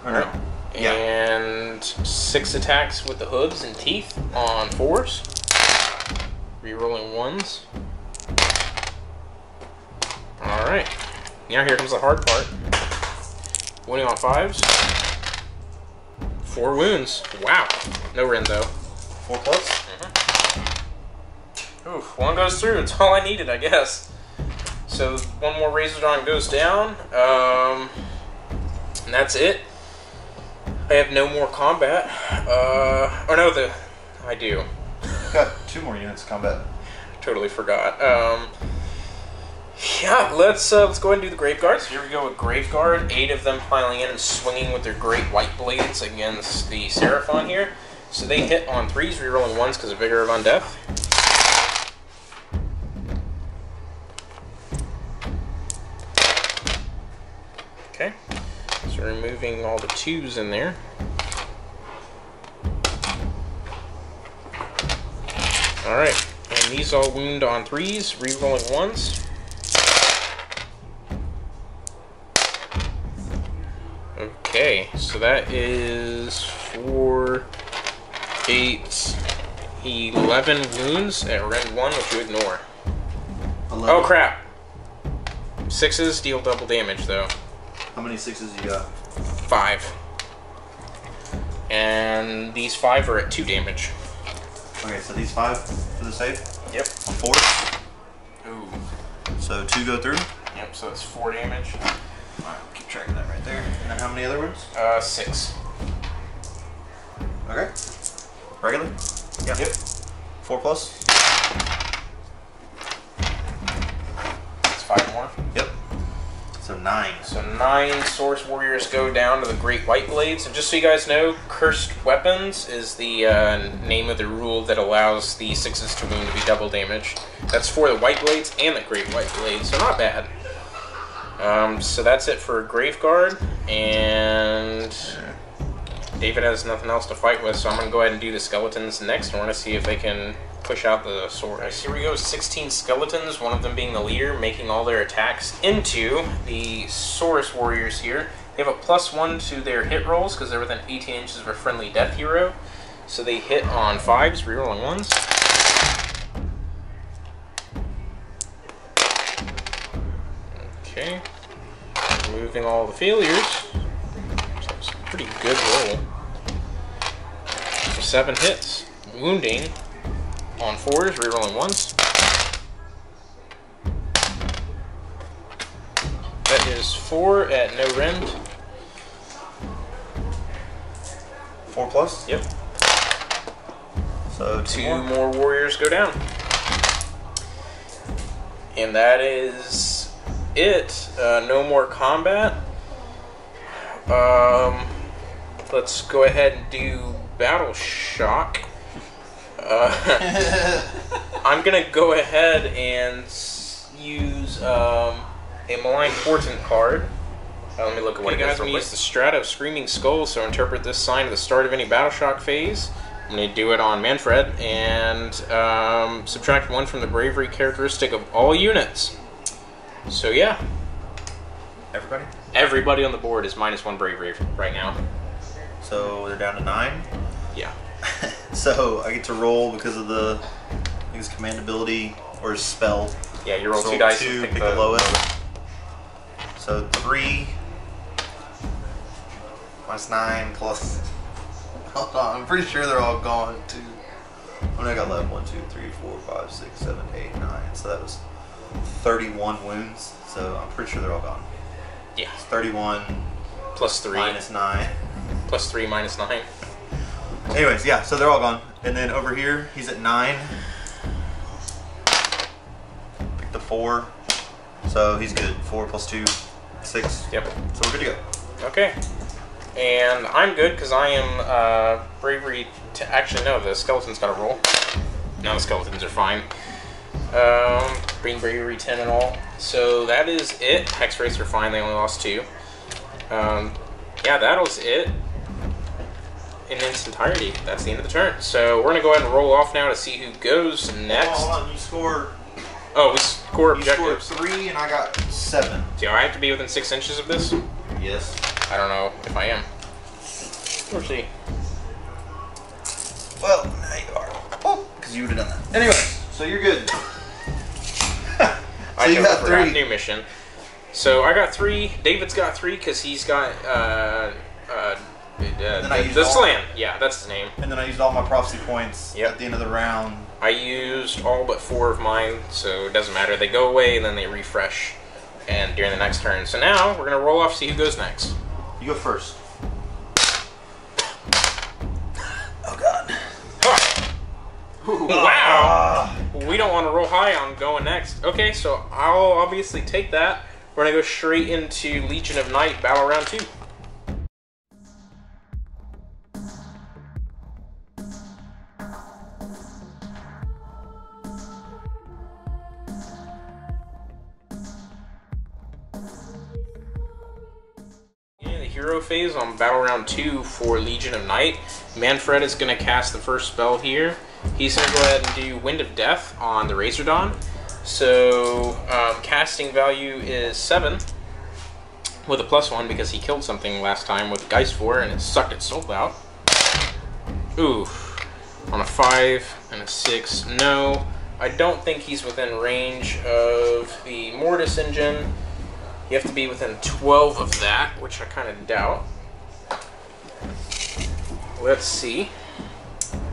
Or no. Yeah. And 6 attacks with the hooves and teeth on 4s. Rerolling 1s. Alright. Now here comes the hard part. Winning on 5s. 4 wounds. Wow. No rend though. 4 plus? Oof, 1 goes through. That's all I needed, I guess. So 1 more Razor Dawn goes down. And that's it. I have no more combat. Or no, I do. Got 2 more units of combat. Totally forgot. Yeah, let's go ahead and do the Grave Guards. Here we go with Grave Guard. 8 of them piling in and swinging with their great white blades against the Seraphon here. So they hit on 3s, rerolling 1s because of Vigor of Undeath. Okay, so removing all the 2s in there. Alright, and these all wound on 3s, rerolling 1s. Okay, so that is 4, 8, 11 wounds at rend 1, which you ignore. 11. Oh crap! 6s deal double damage though. How many 6s you got? 5. And these 5 are at 2 damage. Okay, so these 5 for the save? Yep. 4? Ooh. So 2 go through? Yep, so it's 4 damage. Alright, keep track of that right there. And then how many other ones? 6. Okay. Regular? Yeah. Yep. 4 plus? It's 5 more. Yep. So 9. So 9 Source Warriors go down to the Great White Blades. And just so you guys know, Cursed Weapons is the name of the rule that allows the 6s to wound to be double damage. That's for the White Blades and the Great White Blades, so not bad. So that's it for Grave Guard, and David has nothing else to fight with, so I'm going to go ahead and do the skeletons next. I want to see if they can push out the sword. Right, here we go, 16 skeletons, one of them being the leader, making all their attacks into the Saurus Warriors here. They have a +1 to their hit rolls because they're within 18 inches of a friendly death hero. So they hit on 5s, rerolling 1s. Okay, removing all the failures. So it's a pretty good roll. So 7 hits, wounding on 4s, rerolling 1s. That is 4 at no rend. 4 plus? Yep. So 2 more warriors go down. And that is it. No more combat. Let's go ahead and do Battle Shock. I'm gonna go ahead and use a Malign Portent card. Let me look at what it does. Use the Strata of Screaming Skulls, so interpret this sign at the start of any Battle Shock phase. I'm going to do it on Manfred, and subtract 1 from the Bravery characteristic of all units. So yeah. Everybody? Everybody on the board is -1 Bravery right now. So they're down to 9? Yeah. So I get to roll because of the, I think it's command ability or spell. Yeah, you roll 2 dice and pick the lowest. So 3 minus 9 plus. Hold on, I'm pretty sure they're all gone too. What do I got left? 1, 2, 3, 4, 5, 6, 7, 8, 9. So that was 31 wounds. So I'm pretty sure they're all gone. Yeah. It's 31 plus 3 minus 9. Plus 3 minus 9. Anyways, yeah, so they're all gone. And then over here, he's at 9. Pick the 4. So he's good. 4 plus 2, 6. Yep. So we're good to go. Okay. And I'm good because I am bravery. Actually, no, the skeleton's got to roll. No, the skeletons are fine. Being bravery 10 and all. So that is it. Hex rates are fine. They only lost 2. Yeah, that was it in its entirety. That's the end of the turn. So we're gonna go ahead and roll off now to see who goes next. Hold on, you scored. Oh, we score objectives. You scored 3 and I got 7. Do I have to be within 6 inches of this? Yes. I don't know if I am. We'll see. Well, now you are. Oh, because you would have done that. Anyway, so you're good. So you got 3. New mission. So I got 3. David's got 3 because he's got the Slann. Yeah, that's the name. And then I used all my prophecy points at the end of the round. I used all but 4 of mine, so it doesn't matter. They go away and then they refresh, and during the next turn. So now we're gonna roll off, see who goes next. You go first. Oh God. Wow. We don't want to roll high on going next. Okay, so I'll obviously take that. We're gonna go straight into Legion of Night Battle Round 2. Hero phase on Battle Round 2 for Legion of Night. Manfred is going to cast the first spell here. He's going to go ahead and do Wind of Death on the Razordon. So casting value is 7 with a +1 because he killed something last time with Geist 4 and it sucked its soul out. Ooh, on a 5 and a 6. No, I don't think he's within range of the Mortis engine. You have to be within 12 of that, which I kind of doubt. Let's see.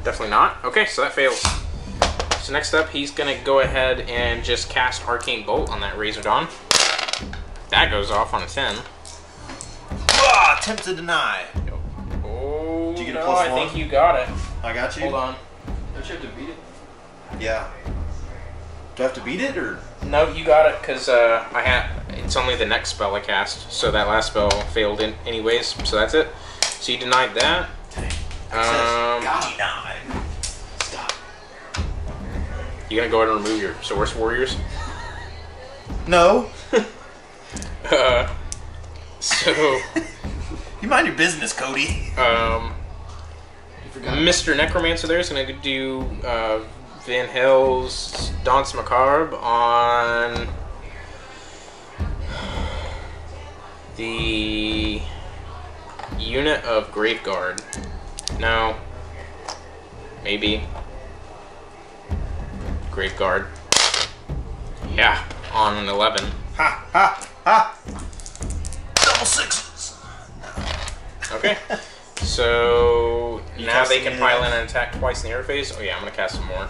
Definitely not. Okay, so that fails. So next up, he's going to go ahead and just cast Arcane Bolt on that Razordon. That goes off on a 10. Ah, attempt to deny. Oh, did you get a no, +1? I think you got it. I got you. Hold on. Don't you have to beat it? Yeah. Do I have to beat it, or? No, you got it, because it's only the next spell I cast, so that last spell failed anyways, so that's it. So you denied that. Denied. Stop. You gonna go ahead and remove your Source Warriors? No. So... You mind your business, Cody. Mr. Necromancer there is gonna do Van Hell's Danse Macabre on the unit of Graveguard. No. Maybe. Graveguard. Yeah, on an 11. Ha, ha, ha! Double 6s! Okay. So You now they casting can pile in anything and attack twice in the air phase. Oh yeah, I'm gonna cast some more.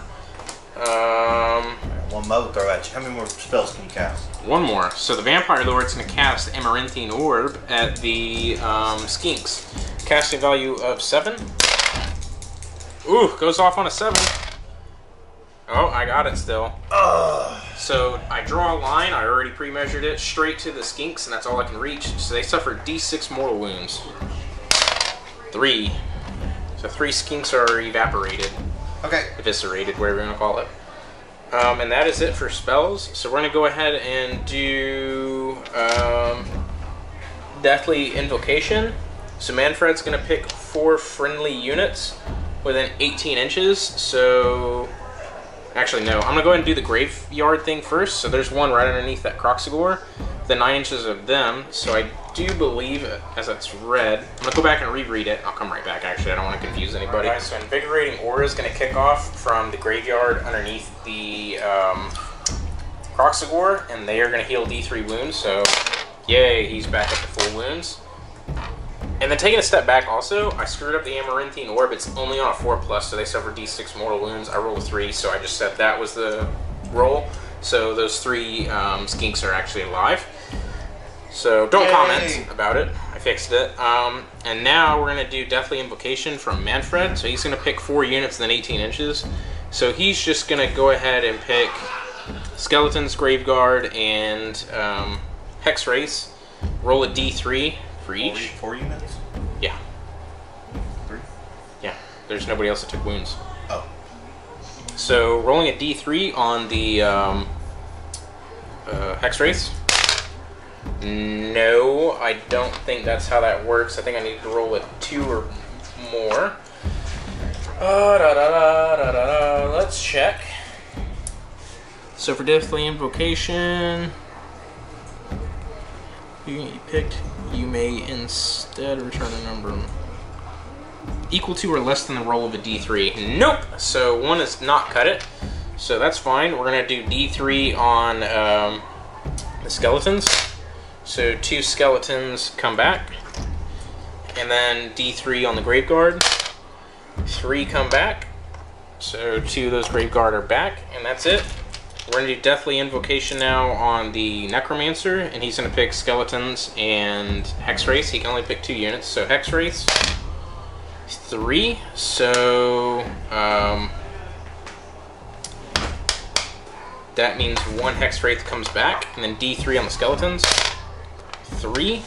One more throw at you. How many more spells can you cast? One more. So the Vampire Lord's gonna cast Amaranthine Orb at the Skinks. Casting value of 7. Ooh, goes off on a 7. Oh, I got it still. So I draw a line, I already pre-measured it, straight to the Skinks, and that's all I can reach. So they suffer D6 mortal wounds. 3. So 3 Skinks are evaporated. Okay. Eviscerated, whatever you want to call it. And that is it for spells. So we're going to go ahead and do Deathly Invocation. So Manfred's going to pick 4 friendly units within 18 inches. So, actually no, I'm going to go ahead and do the graveyard thing first. So there's one right underneath that Croxigor, the 9 inches of them. So I do believe, as it's red, I'm going to go back and reread it. I'll come right back, actually. I don't want to confuse anybody. Right, so Invigorating Aura is going to kick off from the graveyard underneath the Croxigor, and they are going to heal D3 wounds. So, yay, he's back up to full wounds. And then taking a step back also, I screwed up the Amaranthine Orb. It's only on a 4+, so they suffer D6 mortal wounds. I rolled a 3, so I just said that was the roll. So those 3 skinks are actually alive. So don't comment about it. I fixed it. And now we're going to do Deathly Invocation from Manfred. So he's going to pick 4 units within 18 inches. So he's just going to go ahead and pick Skeletons, Graveguard, and Hex Race. Roll a D3 for each. 4 units? Yeah. 3? Yeah. There's nobody else that took wounds. Oh. So rolling a D3 on the Hex Race. No, I don't think that's how that works. I think I need to roll a 2 or more. Let's check. So for Deathly Invocation, you picked, you may instead return a number equal to or less than the roll of a D3. Nope! So 1 is not cut it. So that's fine. We're going to do D3 on the Skeletons. So 2 Skeletons come back. And then D3 on the Graveguard. 3 come back. So 2 of those Graveguard are back. And that's it. We're going to do Deathly Invocation now on the Necromancer. And he's going to pick Skeletons and Hex Race. He can only pick 2 units. So Hex Race. 3. So that means 1 Hex Wraith comes back, and then D3 on the Skeletons. 3.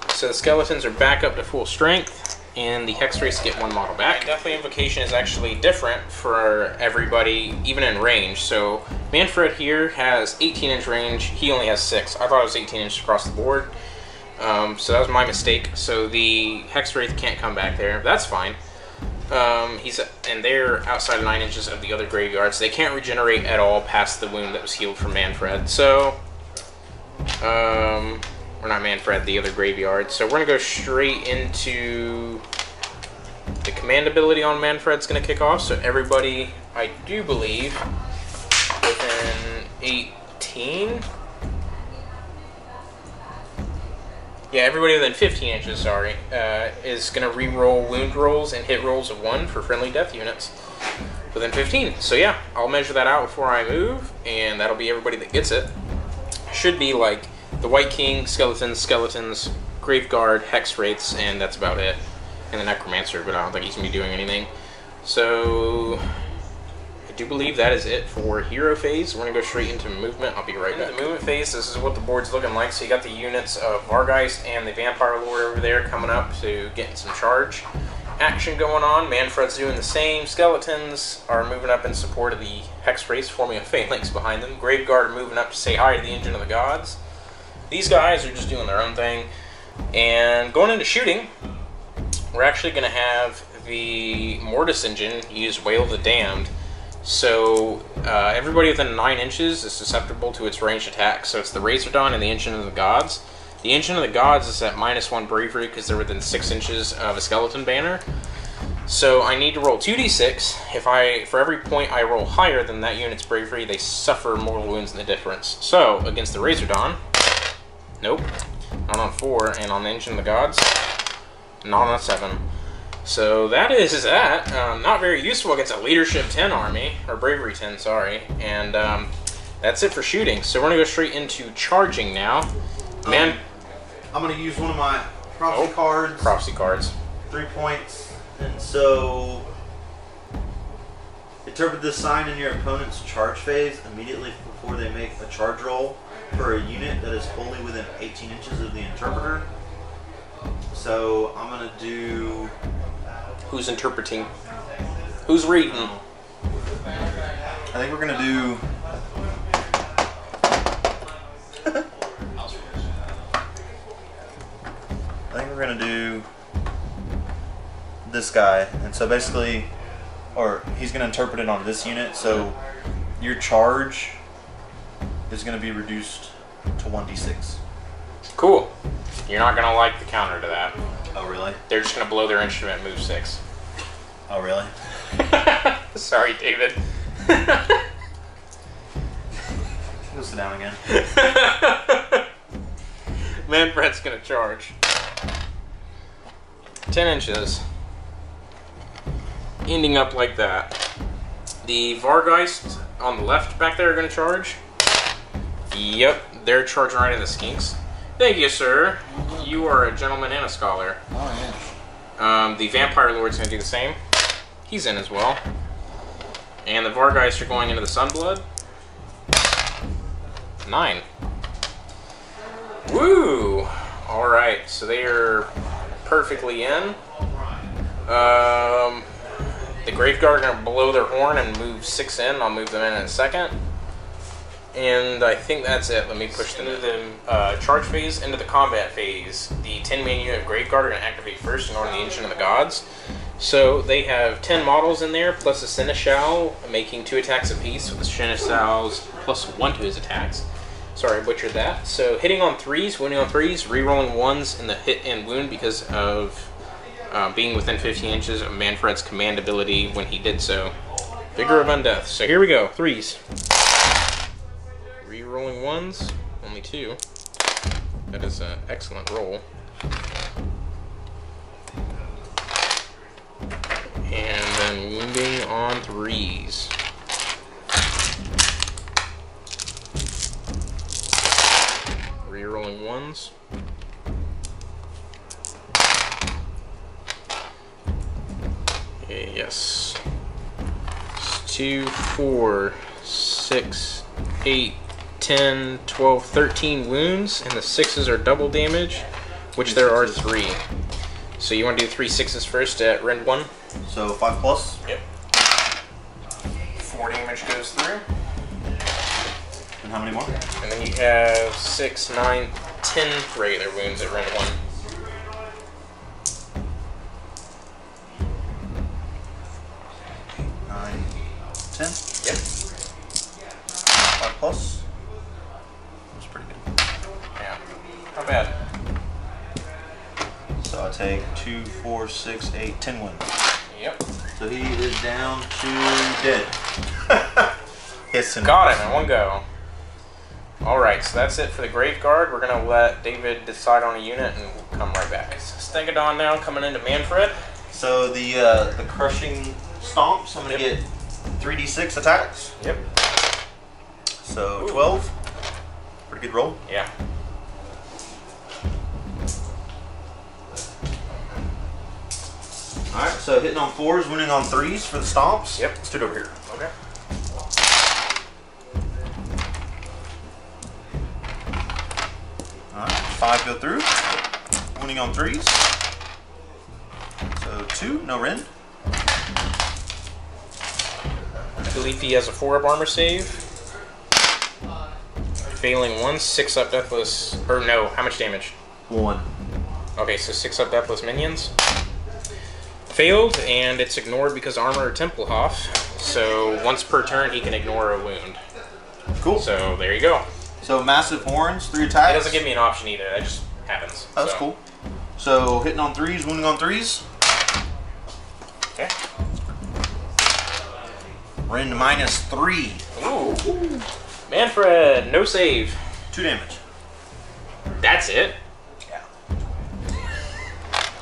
So the Skeletons are back up to full strength, and the Hex Wraiths get 1 model back. Deathly Invocation is actually different for everybody, even in range. So Manfred here has 18-inch range. He only has 6. I thought it was 18 inches across the board. So that was my mistake. So the Hex Wraith can't come back there. That's fine. And they're outside of 9 inches of the other graveyards. They can't regenerate at all past the wound that was healed from Manfred. So, or not Manfred, the other graveyard. So we're going to go straight into the command ability on Manfred's going to kick off. So everybody, I do believe, within 18... Yeah, everybody within 15 inches, sorry, is going to re-roll wound rolls and hit rolls of 1 for friendly death units within 15. So yeah, I'll measure that out before I move, and that'll be everybody that gets it. Should be like the White King, Skeletons, Graveguard, Hex Wraiths, and that's about it. And the Necromancer, but I don't think he's going to be doing anything. So I do believe that is it for hero phase. We're going to go straight into movement. I'll be right back. The movement phase, this is what the board's looking like. So you got the units of Vargeist and the Vampire Lord over there coming up to getting some charge action going on. Manfred's doing the same. Skeletons are moving up in support of the Hex Race, forming a phalanx behind them. Graveguard are moving up to say hi to the Engine of the Gods. These guys are just doing their own thing. And going into shooting, we're actually going to have the Mortis Engine use Wail of the Damned. So everybody within 9 inches is susceptible to its ranged attack. So it's the Razordon and the Engine of the Gods. The Engine of the Gods is at -1 bravery because they're within 6 inches of a skeleton banner. So I need to roll 2d6. For every point I roll higher than that unit's bravery, they suffer mortal wounds in the difference. So against the Razordon, nope, not on 4, and on the Engine of the Gods, not on a 7. So that is that. Not very useful against a Leadership 10 army, or Bravery 10, sorry. And that's it for shooting. So we're going to go straight into charging now. Man, I'm going to use one of my prophecy cards. Prophecy cards. 3 points. And so, interpret this sign in your opponent's charge phase immediately before they make a charge roll for a unit that is wholly within 18 inches of the interpreter. So I'm going to do... Who's interpreting? Who's reading? I think we're gonna do. I think we're gonna do this guy, and so basically, or he's gonna interpret it on this unit. So your charge is gonna be reduced to 1d6. Cool. You're not gonna like the counter to that. Oh really? They're just gonna blow their instrument, move 6. Oh really? Sorry, David. Go sit down again. Manfred's gonna charge. 10 inches. Ending up like that. The Vargeist on the left back there are gonna charge. Yep, they're charging right in the skinks. Thank you, sir. You are a gentleman and a scholar. Oh yeah. The Vampire Lord's gonna do the same. He's in as well. And the Vargeist are going into the Sunblood. 9. Woo! Alright, so they are perfectly in. The Graveguard are going to blow their horn and move 6 in. I'll move them in a second. And I think that's it. Let me push them into the charge phase, into the combat phase. The 10-man unit of Graveguard are going to activate first and go on the Ancient of the Gods. So they have 10 models in there, plus a Seneschal, making 2 attacks apiece, with the Seneschal's plus 1 to his attacks. Sorry, I butchered that. So hitting on 3s, wounding on 3s, re-rolling 1s in the hit and wound because of being within 15 inches of Manfred's command ability when he did so. Vigor of Undeath. So here we go, 3s. Re-rolling 1s, only 2. That is an excellent roll. And then wounding on 3s. Re-rolling 1s. Yes. 2, 4, 6, 8, 10, 12, 13 wounds, and the 6s are double damage, which there are 3. So you want to do 3 6s first at rend 1? So 5 plus? Yep. 4 damage goes through. And how many more? And then you have 6, 9, 10 regular wounds at rend 1. 9, 10? Yep. 5 plus? That's pretty good. Yeah. Not bad. So I take 2, 4, 6, 8, 10 wounds. Yep. So he is down to dead. Got him in one go. Alright, so that's it for the Graveguard. We're going to let David decide on a unit and we'll come right back. Stegodon now coming into Manfred. So the crushing stomps, I'm going to get 3d6 attacks. Yep. So 12. Pretty good roll. Yeah. Alright, so hitting on 4s, winning on 3s for the stomps. Yep. Let's do it over here. Okay. Alright, 5 go through. Winning on 3s. So 2, no rend. I believe he has a 4-up armor save. Failing 1, 6-up deathless. Or no, how much damage? 1. Okay, so 6-up deathless minions. Failed, and it's ignored because armor or Templehoff. So once per turn, he can ignore a wound. Cool. So there you go. So massive horns, 3 attacks. It doesn't give me an option either. That just happens. Oh, that's cool. So hitting on 3s, wounding on 3s. Okay. Rend -3. Ooh. Manfred, no save. 2 damage. That's it. Yeah.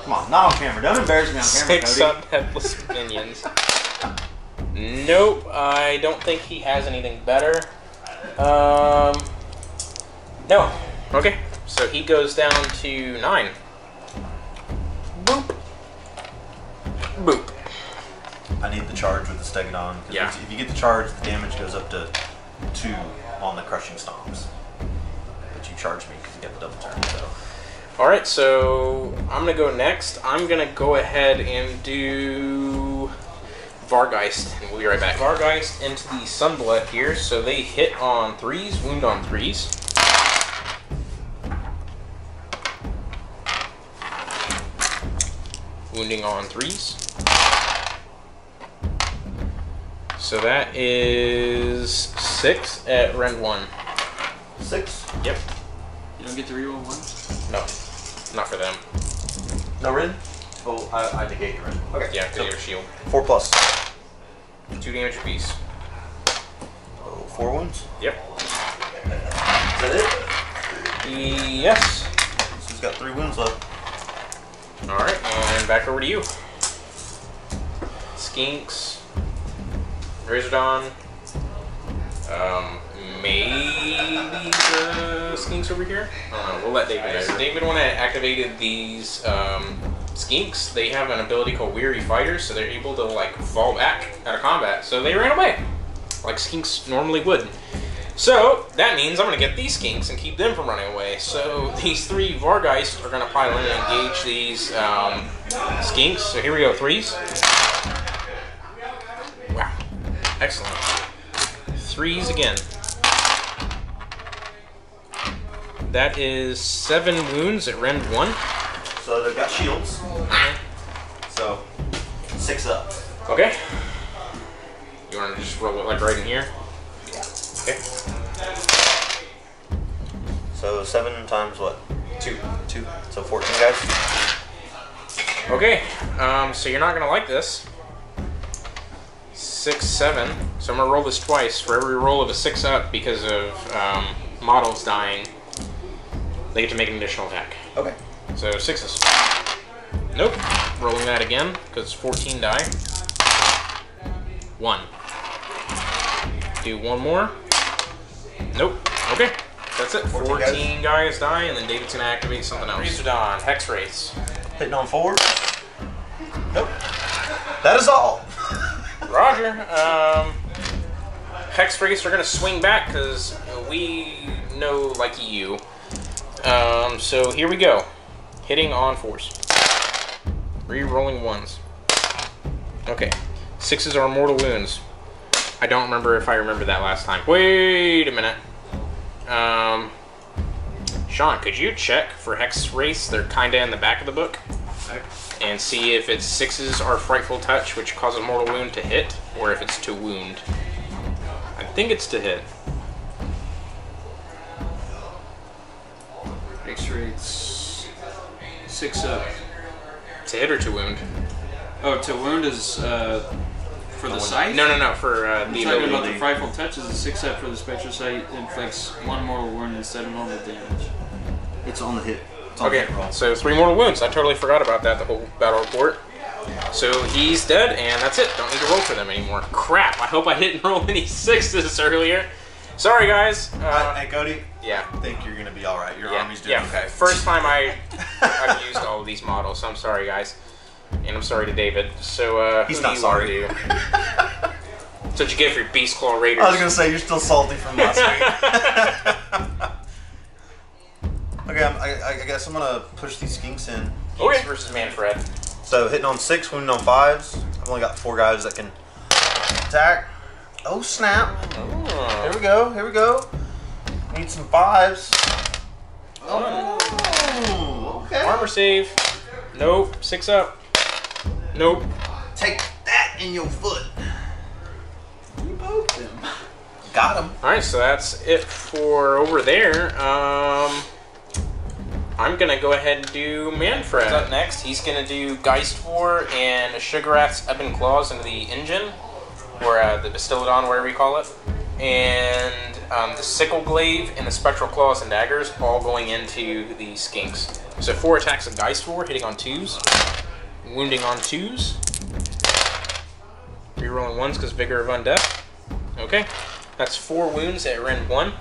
Come on, not on camera. Don't embarrass me on camera, 6-up deathless minions. Nope, I don't think he has anything better. No. Okay, so he goes down to 9. Boop. Boop. I need the charge with the Stegodon. Yeah. If you get the charge, the damage goes up to 2 on the crushing stomps. But you charge me because you get the double turn. So. Alright, so I'm going to go next. I'm going to go ahead and do Vargeist, and we'll be right back. Vargeist into the Sunblood here, so they hit on 3s, wound on 3s. Wounding on 3s. So that is 6 at rend 1. 6? Yep. You don't get to reroll one? No, not for them. No rend? Oh, I negate your rend. Okay. Yeah, because you have a shield. 4 plus. 2 damage apiece. Oh, 4 wounds? Yep. Is that it? Yes. So he's got 3 wounds left. Alright, and back over to you. Skinks. Razordon. Maybe the Skinks over here? I don't know, we'll let David know. So David, when I activated these Skinks, they have an ability called Weary Fighters, so they're able to like fall back out of combat. So they ran away, like Skinks normally would. So that means I'm going to get these Skinks and keep them from running away. So these 3 Vargeist are going to pile in and engage these Skinks. So here we go, 3s. Wow, excellent. 3s again. That is 7 wounds at rend 1. So they've got shields. So 6 up. Okay. You want to just roll it like right in here? Yeah. Okay. So 7 times what? 2. 2. So 14 guys. Okay. So you're not gonna like this. 6, 7. So I'm gonna roll this twice. For every roll of a 6 up because of models dying, they get to make an additional attack. Okay. So 6s. Nope. Rolling that again because it's 14 die. 1. Do 1 more. Nope. Okay. That's it. 14 guys die, and then David's gonna activate something else. Razordon, Hex Race. Hitting on 4. Nope. That is all. Roger. Hex Race are gonna swing back because we know like you. So here we go. Hitting on 4s. Re-rolling 1s. Okay. 6s are mortal wounds. I don't remember if I remember that last time. Wait a minute. Sean, could you check for Hex Race? They're kinda in the back of the book. Okay. And see if it's 6s are Frightful Touch, which causes mortal wound to hit, or if it's to wound. I think it's to hit. X-rates 6 up. To hit or to wound? Oh, to wound is for the sight? No, for the I'm talking ability. about the Frightful Touch is a 6 up for the Spectral Sight. Inflicts 1 mortal wound instead of normal damage. It's on the hit. It's on Okay, the hit roll. so 3 mortal wounds. I totally forgot about that, the whole battle report. So he's dead, and that's it. Don't need to roll for them anymore. Crap, I hope I didn't roll any 6s earlier. Sorry, guys. Hey, Cody. Yeah. I think you're going to be alright. Your army's doing okay. First time I've used all of these models, so I'm sorry, guys. And I'm sorry to David. So, he's who not do you sorry. want to do? That's what you get for your Beast Claw Raiders. I was going to say, you're still salty from last week. Okay, I guess I'm going to push these Skinks in. Skinks versus Manfred. So, hitting on 6, wounding on 5s. I've only got 4 guys that can attack. Oh, snap. Oh. Here we go, here we go. Need some 5s. Oh, okay. Armor save. Nope. 6 up. Nope. Take that in your foot. You both them. Got him. Alright, so that's it for over there. I'm gonna go ahead and do Manfred. Up next, he's gonna do Geist War and Sugarrath's Ebon Claws into the engine, or the Distillodon, whatever you call it, and the Sickle Glaive and the Spectral Claws and Daggers all going into the Skinks. So 4 attacks of Geist War, hitting on 2s, wounding on 2s, rerolling 1s because Vigor of Undeath. Okay, that's 4 wounds at rend 1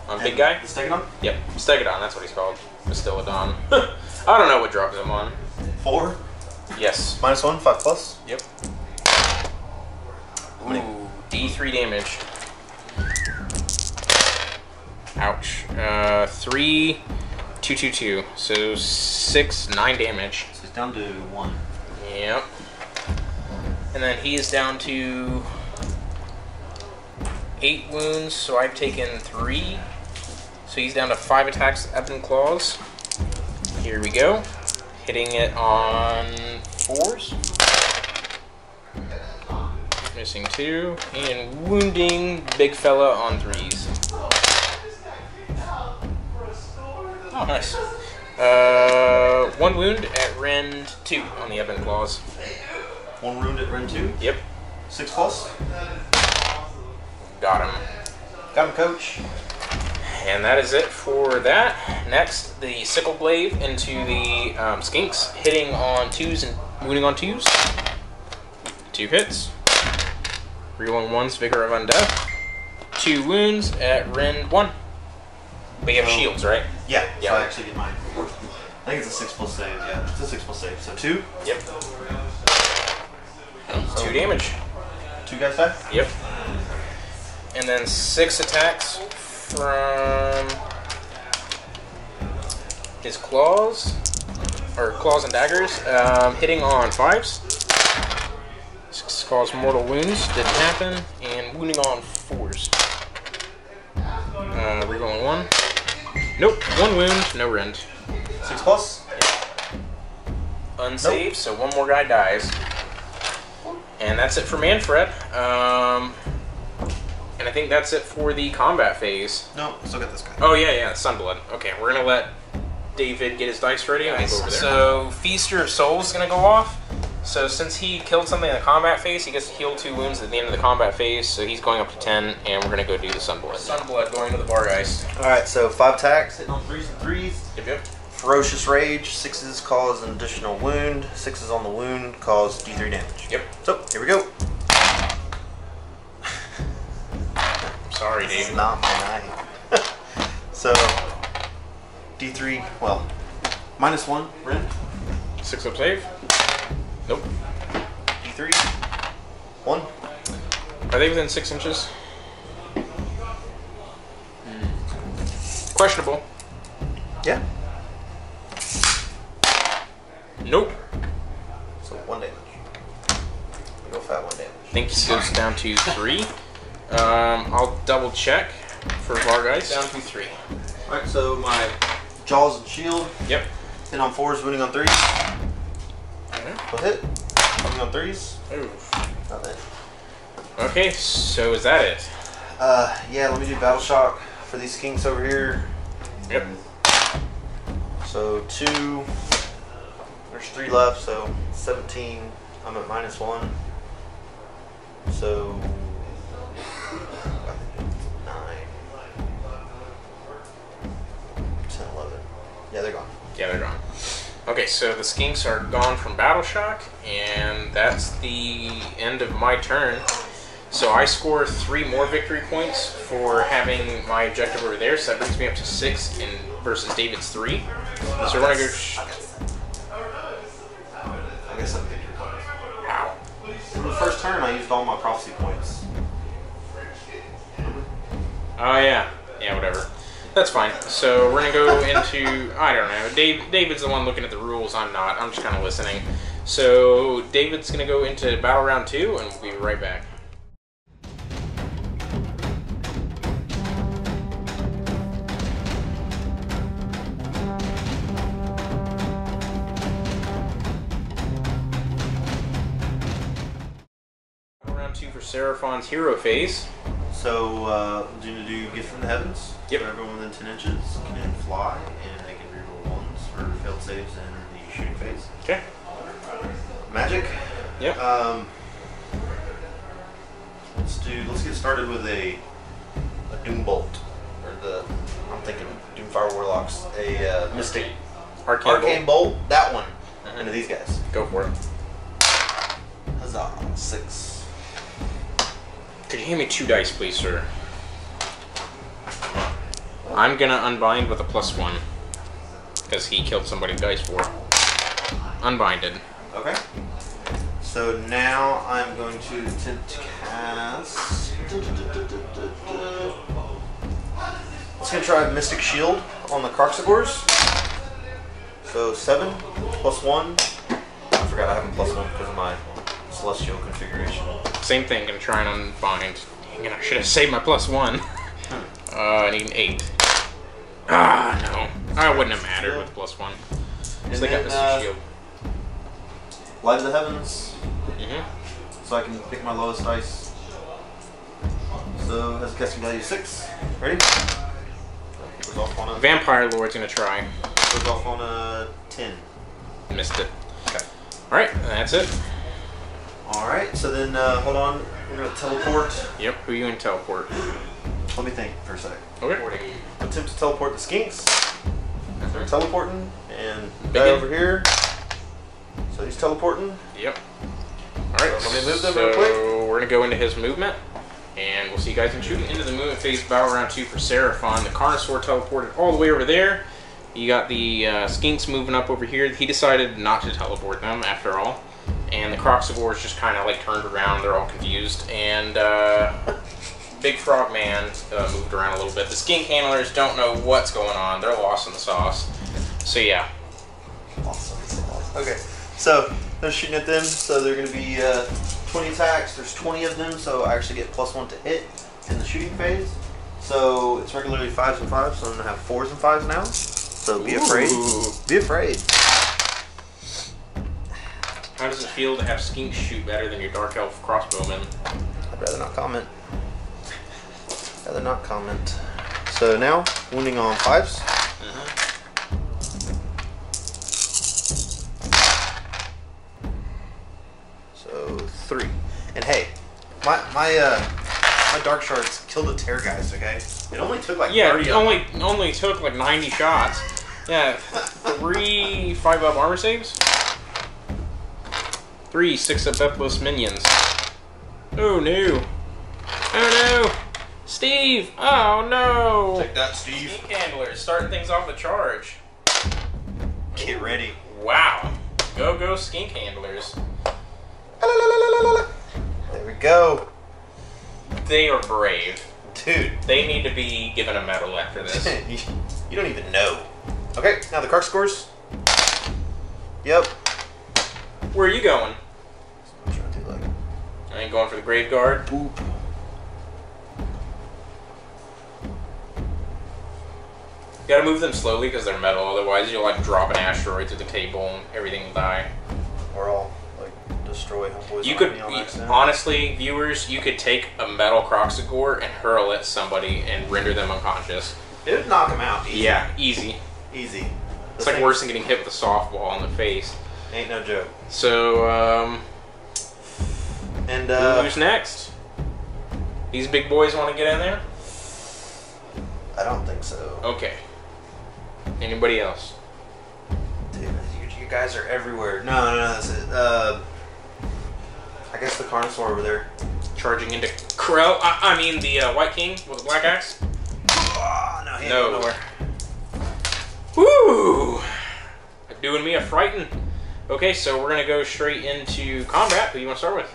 on big guy. The Stegodon? Yep, Stegodon, that's what he's called. Distillodon. I don't know what drops him on. 4? Yes. -1, 5 plus? Yep. Ooh, D3 damage. Ouch. 3, 2, 2, 2. So 6, 9 damage. So it's down to 1. Yep. And then he is down to 8 wounds, so I've taken 3. So he's down to 5 attacks with Ebon Claws. Here we go. Hitting it on 4s. Missing 2. And wounding big fella on 3s. Oh, nice. 1 wound at Rend 2 on the Ebon Claws. 1 wound at Rend 2? Yep. 6 plus? Got him. Got him, coach. And that is it for that. Next, the Sickle Blade into the Skinks, hitting on 2s and wounding on 2s. 2 hits. Rerolling 1's Vigor of Undeath. 2 wounds at Rend 1. But you have shields, right? Yeah, yeah. So I actually get mine. I think it's a 6 plus save, yeah. It's a 6 plus save. So 2? Yep. 2 damage. 2 guys die? Yep. And then 6 attacks from his claws, or claws and daggers, hitting on 5s. 6 cause mortal wounds, didn't happen, and wounding on 4s. Rerolling 1. Nope, 1 wound, no rend. 6 plus? Unsaved, nope. So 1 more guy dies. And that's it for Manfred. And I think that's it for the combat phase. No, still got this guy. Oh yeah, Sunblood. Okay, we're gonna let David get his dice ready. Nice. Over there. So Feaster of Souls is gonna go off. So since he killed something in the combat phase, he gets to heal 2 wounds at the end of the combat phase. So he's going up to 10, and we're gonna go do the Sunblood. Sunblood going to the Vargeist. All right, so 5 attacks, hitting on 3s and 3s. Yep. Ferocious Rage, 6s cause an additional wound. 6s on the wound cause D3 damage. Yep. So here we go. Sorry, David. It's not my night. So D3, well, -1 rend. 6 up save. Nope. D3, 1. Are they within 6 inches? Questionable. Yeah. Nope. So 1 damage. We go fat 1 damage. I think he goes down to 3. I'll double check for Vargeist. Down to 3. Alright, so my Jaws and Shield. Yep. Hit on 4s, wounding on 3s. We'll hit. Coming on 3s. Oof. Not that. Okay, so is that it? Yeah, let me do Battle Shock for these skinks over here. Yep. So 2. There's 3 left, so 17. I'm at -1. So 9, 10, 11. Yeah, they're gone. Yeah, they're gone. Okay, so the skinks are gone from Battle Shock, and that's the end of my turn. So I score 3 more victory points for having my objective over there, so that brings me up to 6 versus David's 3. So we're gonna go. I guess I'm victory points. How? For the first turn, I used all my prophecy points. Oh yeah, whatever. That's fine. So we're gonna go into, I don't know. David's the one looking at the rules. I'm not. I'm just kind of listening. So David's gonna go into battle round 2, and we'll be right back. Round 2 for Seraphon's hero phase. So, we're going to do Gift from the Heavens. Yep. So everyone within 10 inches can fly, and they can reroll 1s for failed saves and the shooting phase. Okay. Magic. Yep. Let's get started with a Doom Bolt, or I'm thinking Doomfire Warlocks, a Mystic Arcane Bolt. That one. Into these guys. Go for it. Huzzah! 6. Could you hand me 2 dice, please, sir? I'm gonna unbind with a +1. Because he killed somebody dice for. Unbinded. Okay. So now I'm going to attempt to cast. Let's gonna try Mystic Shield on the Carxagors. So 7 +1. I forgot I have a +1 because of my celestial configuration. Same thing, gonna try and unbind. Dang it, I should have saved my +1. I need an 8. Ah, no. I wouldn't have mattered with +1. And So they got Mr. Shield. Light of the Heavens. Mm-hmm. So I can pick my lowest dice. So has a casting value 6. Ready? Goes off on a, Vampire Lord's gonna try. goes off on a 10. Missed it. Okay. Alright, that's it. Alright, so then hold on. We're going to teleport. Yep, who are you gonna teleport? Let me think for a sec. Okay. Attempt to teleport the skinks. They're teleporting. And Big guy in. over here. So he's teleporting. Yep. Alright, So let me move them so real quick. we're gonna go into his movement. And we'll see you guys in shooting into the movement phase battle round 2 for Seraphon. The Carnosaur teleported all the way over there. You got the skinks moving up over here. He decided not to teleport them after all. And the Croxivores just kind of like turned around. They're all confused. And Big Frog Man moved around a little bit. The skink handlers don't know what's going on. They're lost in the sauce. So yeah. Awesome. Okay, so they're shooting at them. So they're going to be 20 attacks. There's 20 of them, so I actually get +1 to hit in the shooting phase. So it's regularly 5s and 5s, so I'm going to have 4s and 5s now. So be afraid. Be afraid. How does it feel to have skinks shoot better than your Dark Elf crossbowmen? I'd rather not comment. Rather not comment. So now, wounding on 5s. So 3. And hey, my dark shards killed the tear guys. Okay, it only took like 30 it only took like 90 shots. Yeah, 3 5-up armor saves. 3 6-up Eplos minions. Oh no! Oh no! Steve! Oh no! Take that, Steve. Skink handlers starting things off the charge. Get ready. Wow! Go skink handlers. There we go. They are brave. Dude. They need to be given a medal after this. You don't even know. Okay, now the Kark scores. Yep. Where are you going? I'm trying to do like. I ain't going for the Grave Guard. Boop. You gotta move them slowly because they're metal, otherwise you'll like drop an asteroid through the table and everything will die. Or I'll like destroy Homeboy's You could, army on accident. honestly, viewers, you could take a metal Croxigore and hurl at somebody and render them unconscious. It would knock him out. Easy. Yeah, easy. Easy. It's like worse than getting hit with a softball in the face. Ain't no joke. So, And who's next? These big boys want to get in there? I don't think so. Okay. Anybody else? Dude, you guys are everywhere. No, that's it. I guess the Carnosaur over there. Charging into Crow. I mean the White King with the Black Axe. Oh, no, he ain't going nowhere. Woo! Doing me a frighten. Okay, so we're gonna go straight into combat. Who you want to start with?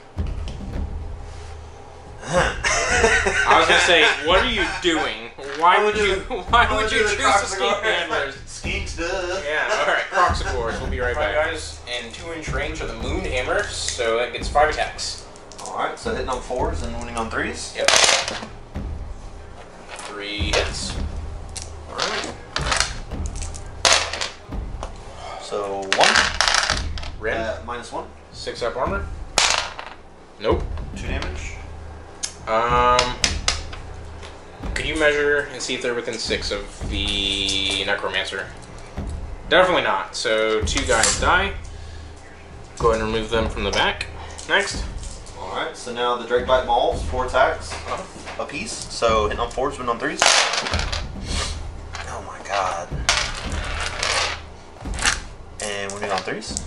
I was gonna say, what are you doing? Why would you choose the skink handlers? Skinks, duh. Yeah, alright, Croxigores. We'll be right back. Guys, in 2-inch range of the Moonhammer, so that gets 5 attacks. Alright, so hitting on 4s and winning on 3s. Yep. 3 hits. Alright. So 1. Ren. -1. 6-up armor. Nope. 2 damage. Could you measure and see if they're within 6 of the Necromancer? Definitely not. So 2 guys die. Go ahead and remove them from the back. Next. Alright, so now the Drake Bite Mauls, 4 attacks a piece. So hitting on 4s, winning on 3s. Oh my god. And winning on 3s.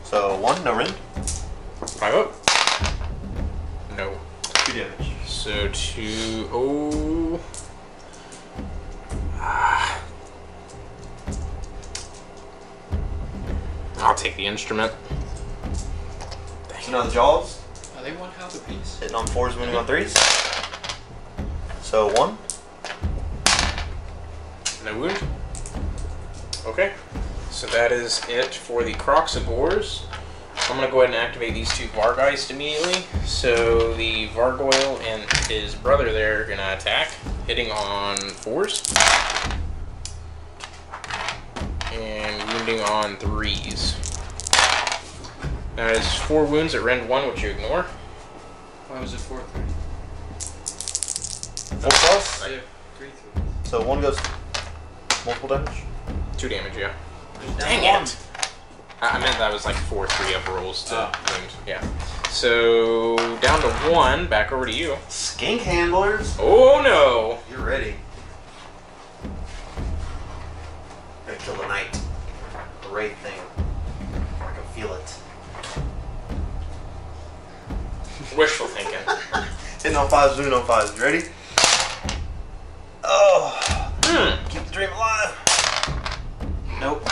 So 1, no rend. 5 up. No. 2 damage. So 2. Oh. I'll take the instrument. So now the Jaws. Are they 1 health apiece? Hitting on 4s, winning on 3s. So 1. No wound. Okay. So that is it for the Croxigores. I'm going to go ahead and activate these two Vargeist immediately. So the Vargoyle and his brother there are going to attack, hitting on 4s. And wounding on 3s. That is 4 wounds at Rend 1, which you ignore. Why was it 4-3? 4 plus? Yeah, 3-3. So 1 goes multiple damage? 2 damage, yeah. Dang it! I meant that was like 4-3 up rolls to wound. Yeah. So down to 1. Back over to you. Skink handlers. Oh no! You're ready. Gonna kill the knight. The raid thing. I can feel it. Wishful thinking. Hitting on 5s, doing on 5s. You ready? Oh. Keep the dream alive. Nope.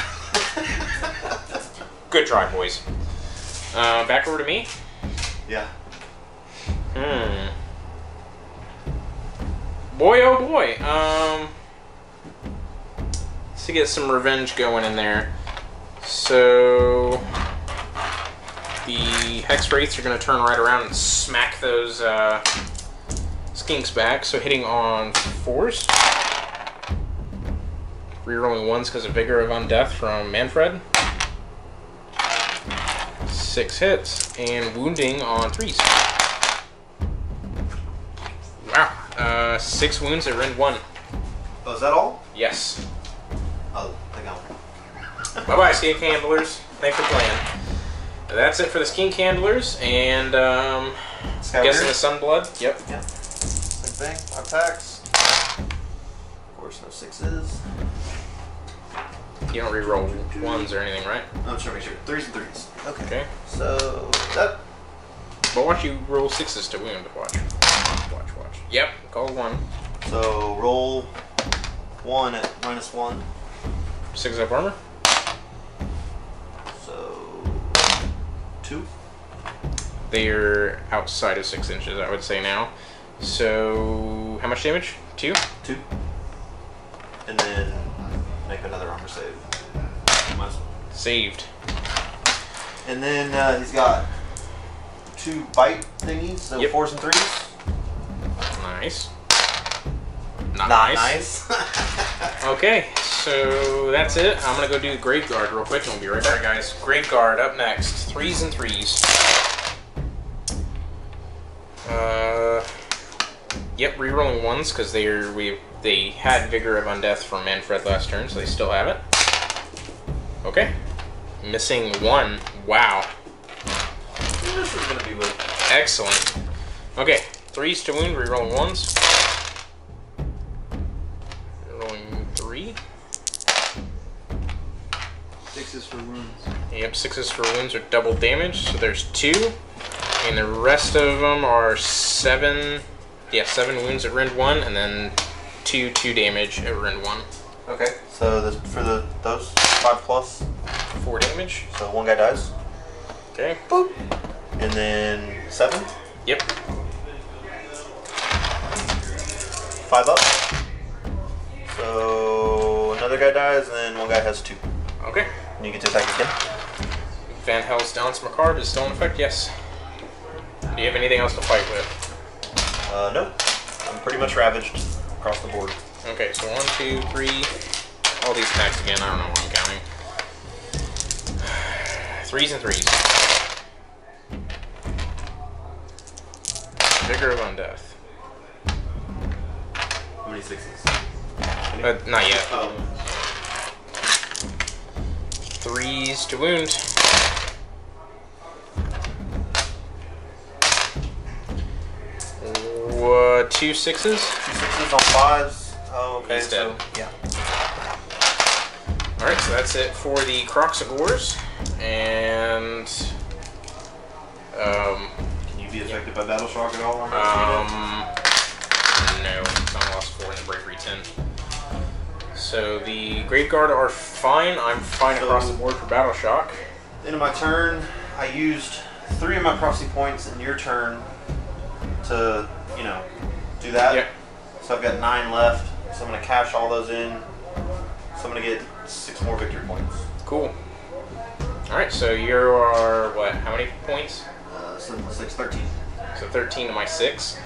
Good try, boys. Back over to me. Yeah. Boy, oh boy. To get some revenge going in there. So the Hex Wraiths are going to turn right around and smack those skinks back. So hitting on 4s. Rerolling 1s because of Vigor of Undeath from Manfred. 6 hits. And wounding on 3s. Wow. 6 wounds at Rend 1. Oh, is that all? Yes. Oh, I got one. Bye-bye, Skink Handlers. Thanks for playing. That's it for the Skink Handlers, and guessing the Sunblood. Yep. Yeah. Same thing. 5 attacks. Of course, no 6s. You don't re-roll 1s or anything, right? I'm just trying to make sure. 3s and 3s. Okay. So that. But watch you roll 6s to wound. Watch. Watch. Yep. Call 1. So roll 1 at -1. 6 up armor. So 2. They're outside of 6 inches, I would say now. So how much damage? 2. 2. And then make another armor save. Might as well. Saved. And then he's got 2 bite thingies, so Yep. 4s and 3s. Nice. Not nice. Okay, so that's it. I'm gonna go do the Grave Guard real quick, and we'll be right back, guys. Grave Guard up next. 3s and 3s. Yep, rerolling 1s because they had Vigor of Undeath from Manfred last turn, so they still have it. Okay, missing 1. Wow. This is gonna be good. Excellent. Okay, 3s to wound, rerolling 1s. Rolling 3. 6s for wounds. Yep, 6s for wounds are double damage, so there's 2. And the rest of them are 7. Yeah, 7 wounds at Rend 1, and then 2 damage at Rend 1. Okay, so those 5 plus. 4 damage. So 1 guy dies. Okay. Boop. And then 7. Yep. 5 up. So another guy dies, and then 1 guy has 2. Okay. And you get to attack again. Van Hell's Dance Macabre is still in effect, yes. Do you have anything else to fight with? No. I'm pretty much ravaged across the board. Okay, so 1, 2, 3. All these attacks again, I don't know what I'm counting. 3s and 3s. Vigor of Undeath. How many 6s? Not yet. Oh. 3s to wound. 2 6s. 2 6s on 5s. Oh, okay. He's dead. So, yeah. Alright, so that's it for the Croxagores. And Can you be affected by battle shock at all? no, it's on lost 4 in the bravery 10. So the Grave Guard are fine. I'm fine across the board for battle shock. End of my turn, I used 3 of my prophecy points in your turn to, do that. Yep. So I've got 9 left. So I'm going to cash all those in. So I'm going to get 6 more victory points. Cool. Alright, so you are, what, how many points? 7 plus 6, 13. So 13 to my 6.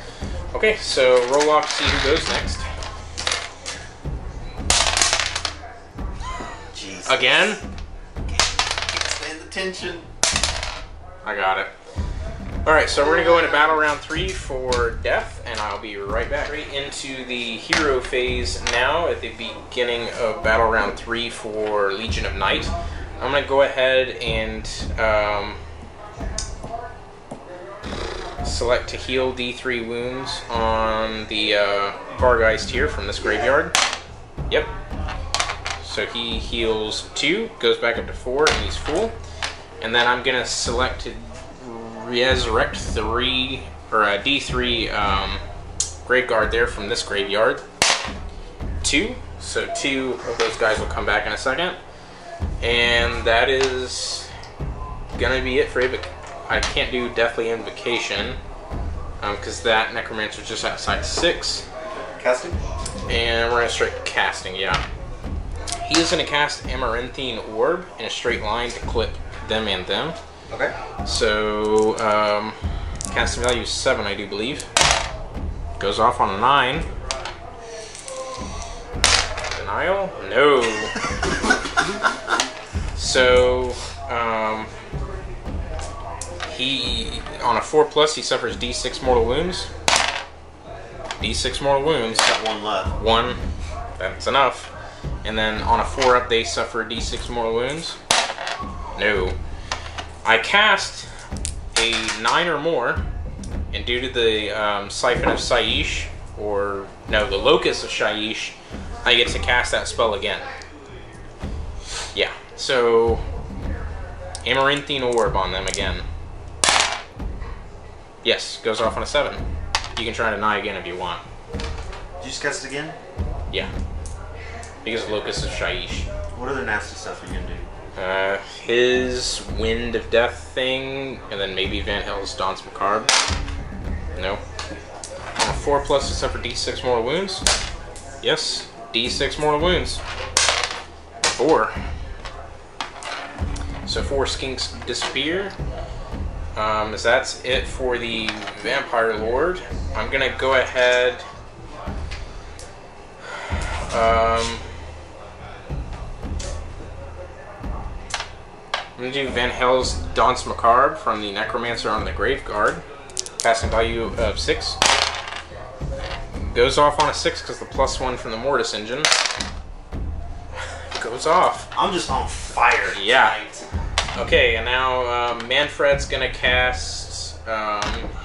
Okay, so roll off to see who goes next. Jesus. Again? Can't stand the tension. I got it. Alright, so we're going to go into battle round 3 for death, and I'll be right back. Right into the hero phase now at the beginning of battle round 3 for Legion of Night. I'm going to go ahead and select to heal D3 wounds on the Vargeist here from this graveyard. Yep. So he heals 2, goes back up to 4, and he's full. And then I'm going to select to resurrect 3, or a D3 Graveguard there from this graveyard. 2. So 2 of those guys will come back in a second. And that is going to be it for I can't do Deathly Invocation because that Necromancer is just outside 6. Casting? And we're going to straight casting, yeah. He is going to cast Amaranthine Orb in a straight line to clip them and them. Okay. So, casting value is 7, I do believe. Goes off on a 9. Denial? No. So, he, on a 4+, he suffers D6 mortal wounds. D6 mortal wounds. He's got 1 left. 1, that's enough. And then on a 4-up, they suffer D6 mortal wounds. No. I cast a 9 or more, and due to the Siphon of Shyish, or no, the Locus of Shyish, I get to cast that spell again. Yeah, so Amaranthine Orb on them again. Yes, goes off on a 7. You can try to deny again if you want. Did you just cast it again? Yeah. Because of Locus of Shyish. What other nasty stuff are you going to do? His Wind of Death thing, and then maybe Van Hell's Dance Macabre. No. On a 4+, to suffer D6 mortal wounds. Yes, D6 mortal wounds. 4. So 4 skinks disappear. As that's it for the Vampire Lord. I'm gonna go ahead. I'm going to do Van Hell's Dance Macabre from the Necromancer on the Graveguard. Casting value of 6. Goes off on a 6 because the +1 from the Mortis engine. Goes off. I'm just on fire tonight. Yeah. Okay, and now Manfred's going to cast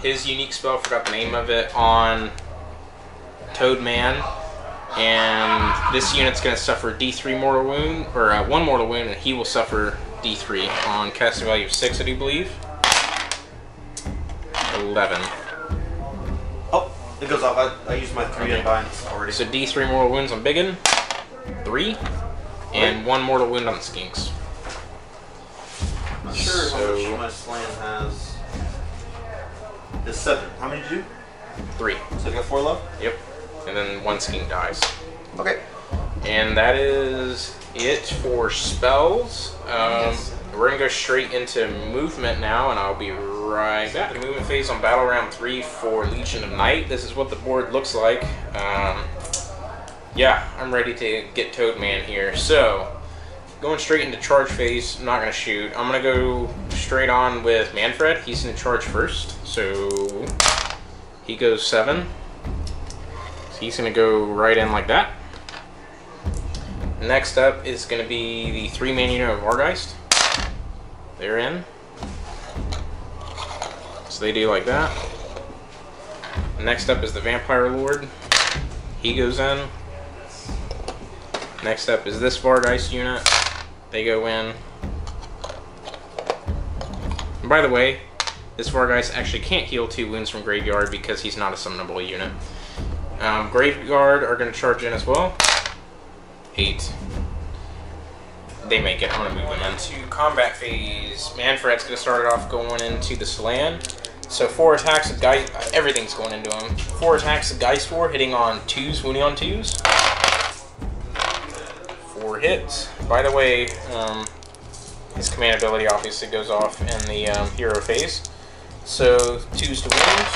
his unique spell, forgot the name of it, on Toadman. And this unit's going to suffer D3 mortal wound, or 1 mortal wound, and he will suffer D3 on casting value of 6, I do believe. 11. Oh, it goes off. I used my 3 unbinds already. So D3 mortal wounds on Biggin. 3. And 1 mortal wound on the Skinks. I'm not sure how much my Slann has. It's 7. How many did you do? 3. So I got 4 left? Yep. And then 1 skink dies. Okay. And that is it for spells. Yes. We're going to go straight into movement now, and I'll be right back. The movement phase on battle round 3 for Legion of Night. This is what the board looks like. Yeah, I'm ready to get Toadman here. So, going straight into charge phase, I'm not going to shoot. I'm going to go straight on with Manfred. He's going to charge first. So, he goes 7. So he's going to go right in like that. Next up is going to be the 3-man unit of Vargeist. They're in. So they do like that. Next up is the Vampire Lord. He goes in. Next up is this Vargeist unit. They go in. And by the way, this Vargeist actually can't heal 2 wounds from Graveyard because he's not a summonable unit. Graveguard are going to charge in as well. 8. They make it. I'm going to move them into combat phase. Manfred's going to start it off going into the Slann. So 4 attacks of Geist. Everything's going into him. 4 attacks of Geist War, hitting on 2s, wounding on 2s. 4 hits. By the way, his command ability obviously goes off in the hero phase. So 2s to wounds,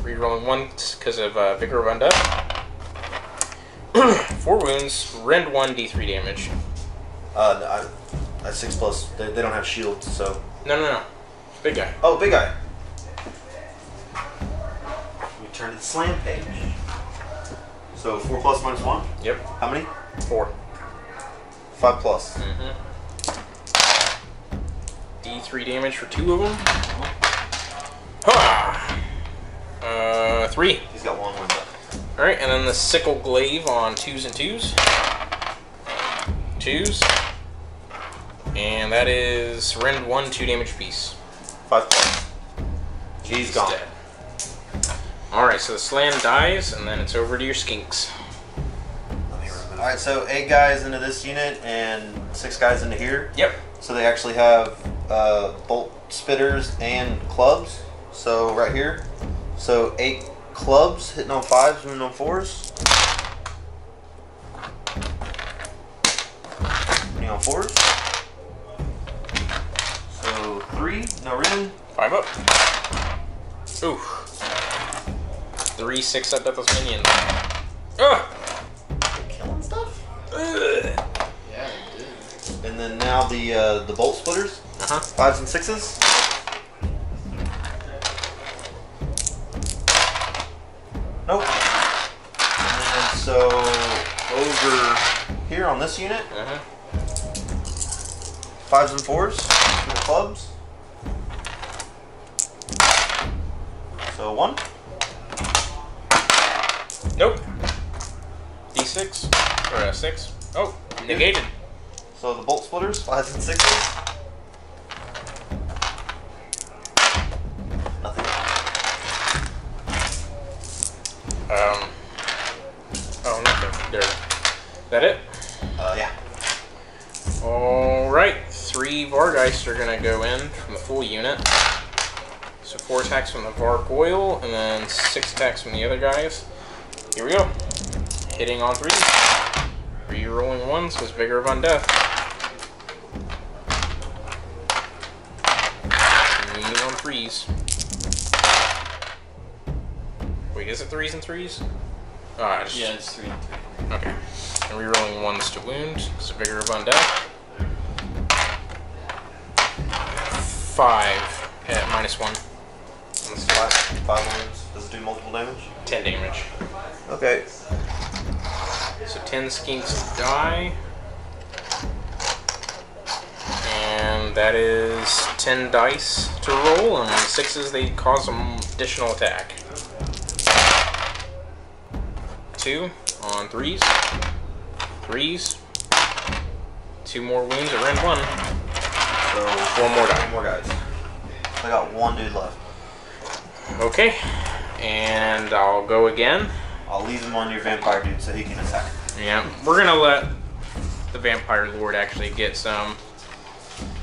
rerolling 1 because of Vigor of Undeath. 4 wounds, rend 1 d3 damage. That's 6+. They don't have shields, so. No. Big guy. Oh, big guy. We turn to the Slann page. So 4+ -1? Yep. How many? 4. 5+. D3 damage for 2 of them. Ha! 3. He's got 1 wound left. Alright, and then the Sickle Glaive on 2s and 2s. 2s. And that is rend 1, 2 damage apiece. 5+. He's gone. Dead. Alright, so the Slann dies, and then it's over to your skinks. Alright, so 8 guys into this unit and 6 guys into here. Yep. So they actually have bolt spitters and clubs. So right here. So 8 clubs hitting on 5s, moving on 4s. Hitting on 4s. So 3, no rend. 5 up. Ooh. 3 6 up Deathless Minions. Ugh! Killing stuff? Ugh. Yeah, it did. And then now the bolt splitters. 5s and 6s. Nope. And then so over here on this unit, 5s and 4s, with clubs. So 1. Nope. D6 or 6. Oh, negated. So the bolt splitters, 5s and 6s. Nothing. Oh, nothing. There. That it? Yeah. Alright, 3 Vargeist are going to go in from the full unit. So 4 attacks from the Vargoyle, and then 6 attacks from the other guys. Here we go. Hitting on 3. Rerolling 1, so it's Vigor of Undeath. Leaning on 3s. Wait, is it 3s and 3s? Yeah, it's 3 and 3. Okay. And rerolling 1s to wound, because of Vigor of Undeath. 5 at -1. On the stats. 5 wounds. Does it do multiple damage? 10 damage. Okay. So 10 skinks die. And that is 10 dice to roll, and on 6s they cause some additional attack. 2 on 3s. 3s. 2 more wounds at rend 1. So 4 more die. 4 more guys. I got 1 dude left. Okay. And I'll go again. I'll leave him on your vampire dude so he can attack. Yeah, we're gonna let the Vampire Lord actually get some.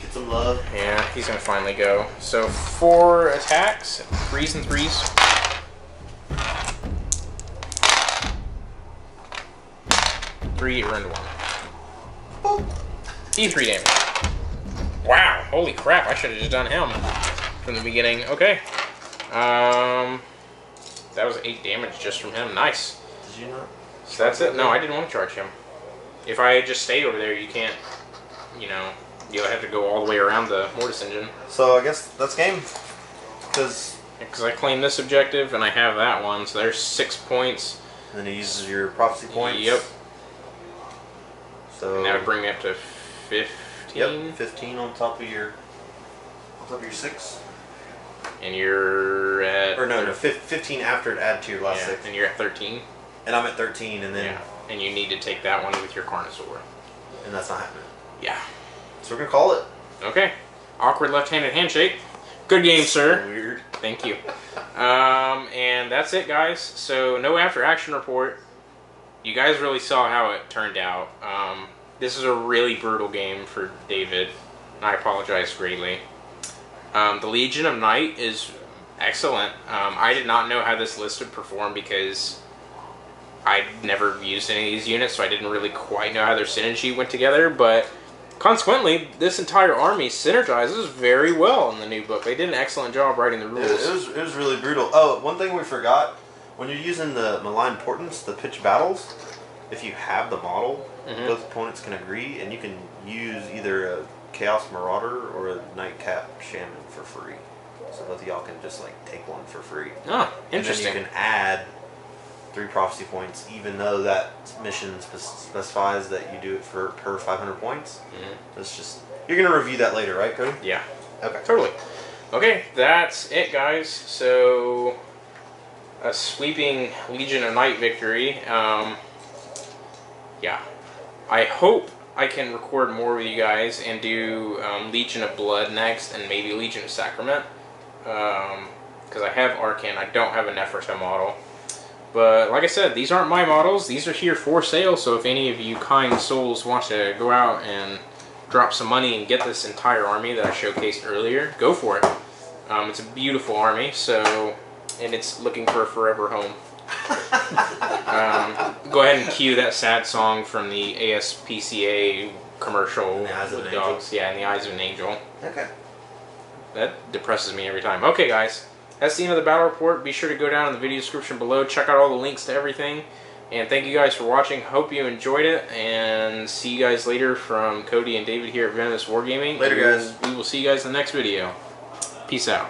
Get some love. Yeah, he's gonna finally go. So 4 attacks, 3s and 3s. 3 rend 1. Boop. D3 damage. Wow, holy crap! I should have just done him from the beginning. Okay. That was 8 damage just from him. Nice. Did you not? So that's it. No, I didn't want to charge him. If I had just stayed over there, you can't. You know, you'll have to go all the way around the Mortis engine. So I guess that's game. Because I claim this objective and I have that one, so there's 6 points. And then he uses your prophecy points. Yep. So And that would bring me up to 15. Yep, 15 on top of your 6. And you're at. Or no, 15 after it add to your last 6. And you're at 13. And I'm at 13, and then Yeah. And you need to take that one with your Carnosaur. and that's not happening. Yeah. So we're gonna call it. Okay. Awkward left-handed handshake. Good game, sir. Weird. Thank you. And that's it, guys. So no after-action report. You guys really saw how it turned out. This is a really brutal game for David. I apologize greatly. The Legion of Night is excellent. I did not know how this list would perform because I'd never used any of these units, so I didn't really quite know how their synergy went together, but consequently, this entire army synergizes very well in the new book. They did an excellent job writing the rules. It was really brutal. Oh, one thing we forgot. When you're using the Malign Portents, the pitch battles, if you have the model, both opponents can agree, and you can use either a Chaos Marauder or a Nightcap Shaman for free. So both of y'all can just like take one for free. Oh, interesting. And then you can add 3 prophecy points, even though that mission specifies that you do it for per 500 points. That's just, you're gonna review that later, right, Cody? Yeah. Okay. Totally. Okay, that's it, guys. So, a sweeping Legion of Night victory. Yeah. I hope I can record more with you guys and do Legion of Blood next, and maybe Legion of Sacrament. Because I have Arcan, I don't have a Neferta model. But like I said, these aren't my models. These are here for sale, so if any of you kind souls want to go out and drop some money and get this entire army that I showcased earlier, go for it. It's a beautiful army, so, and it's looking for a forever home. Go ahead and cue that sad song from the ASPCA commercial with dogs. Yeah, In the Eyes of an Angel. Okay. That depresses me every time. Okay, guys. That's the end of the battle report. Be sure to go down in the video description below. Check out all the links to everything. And thank you guys for watching. Hope you enjoyed it. And see you guys later from Cody and David here at Venomous Wargaming. Later, guys. We will see you guys in the next video. Peace out.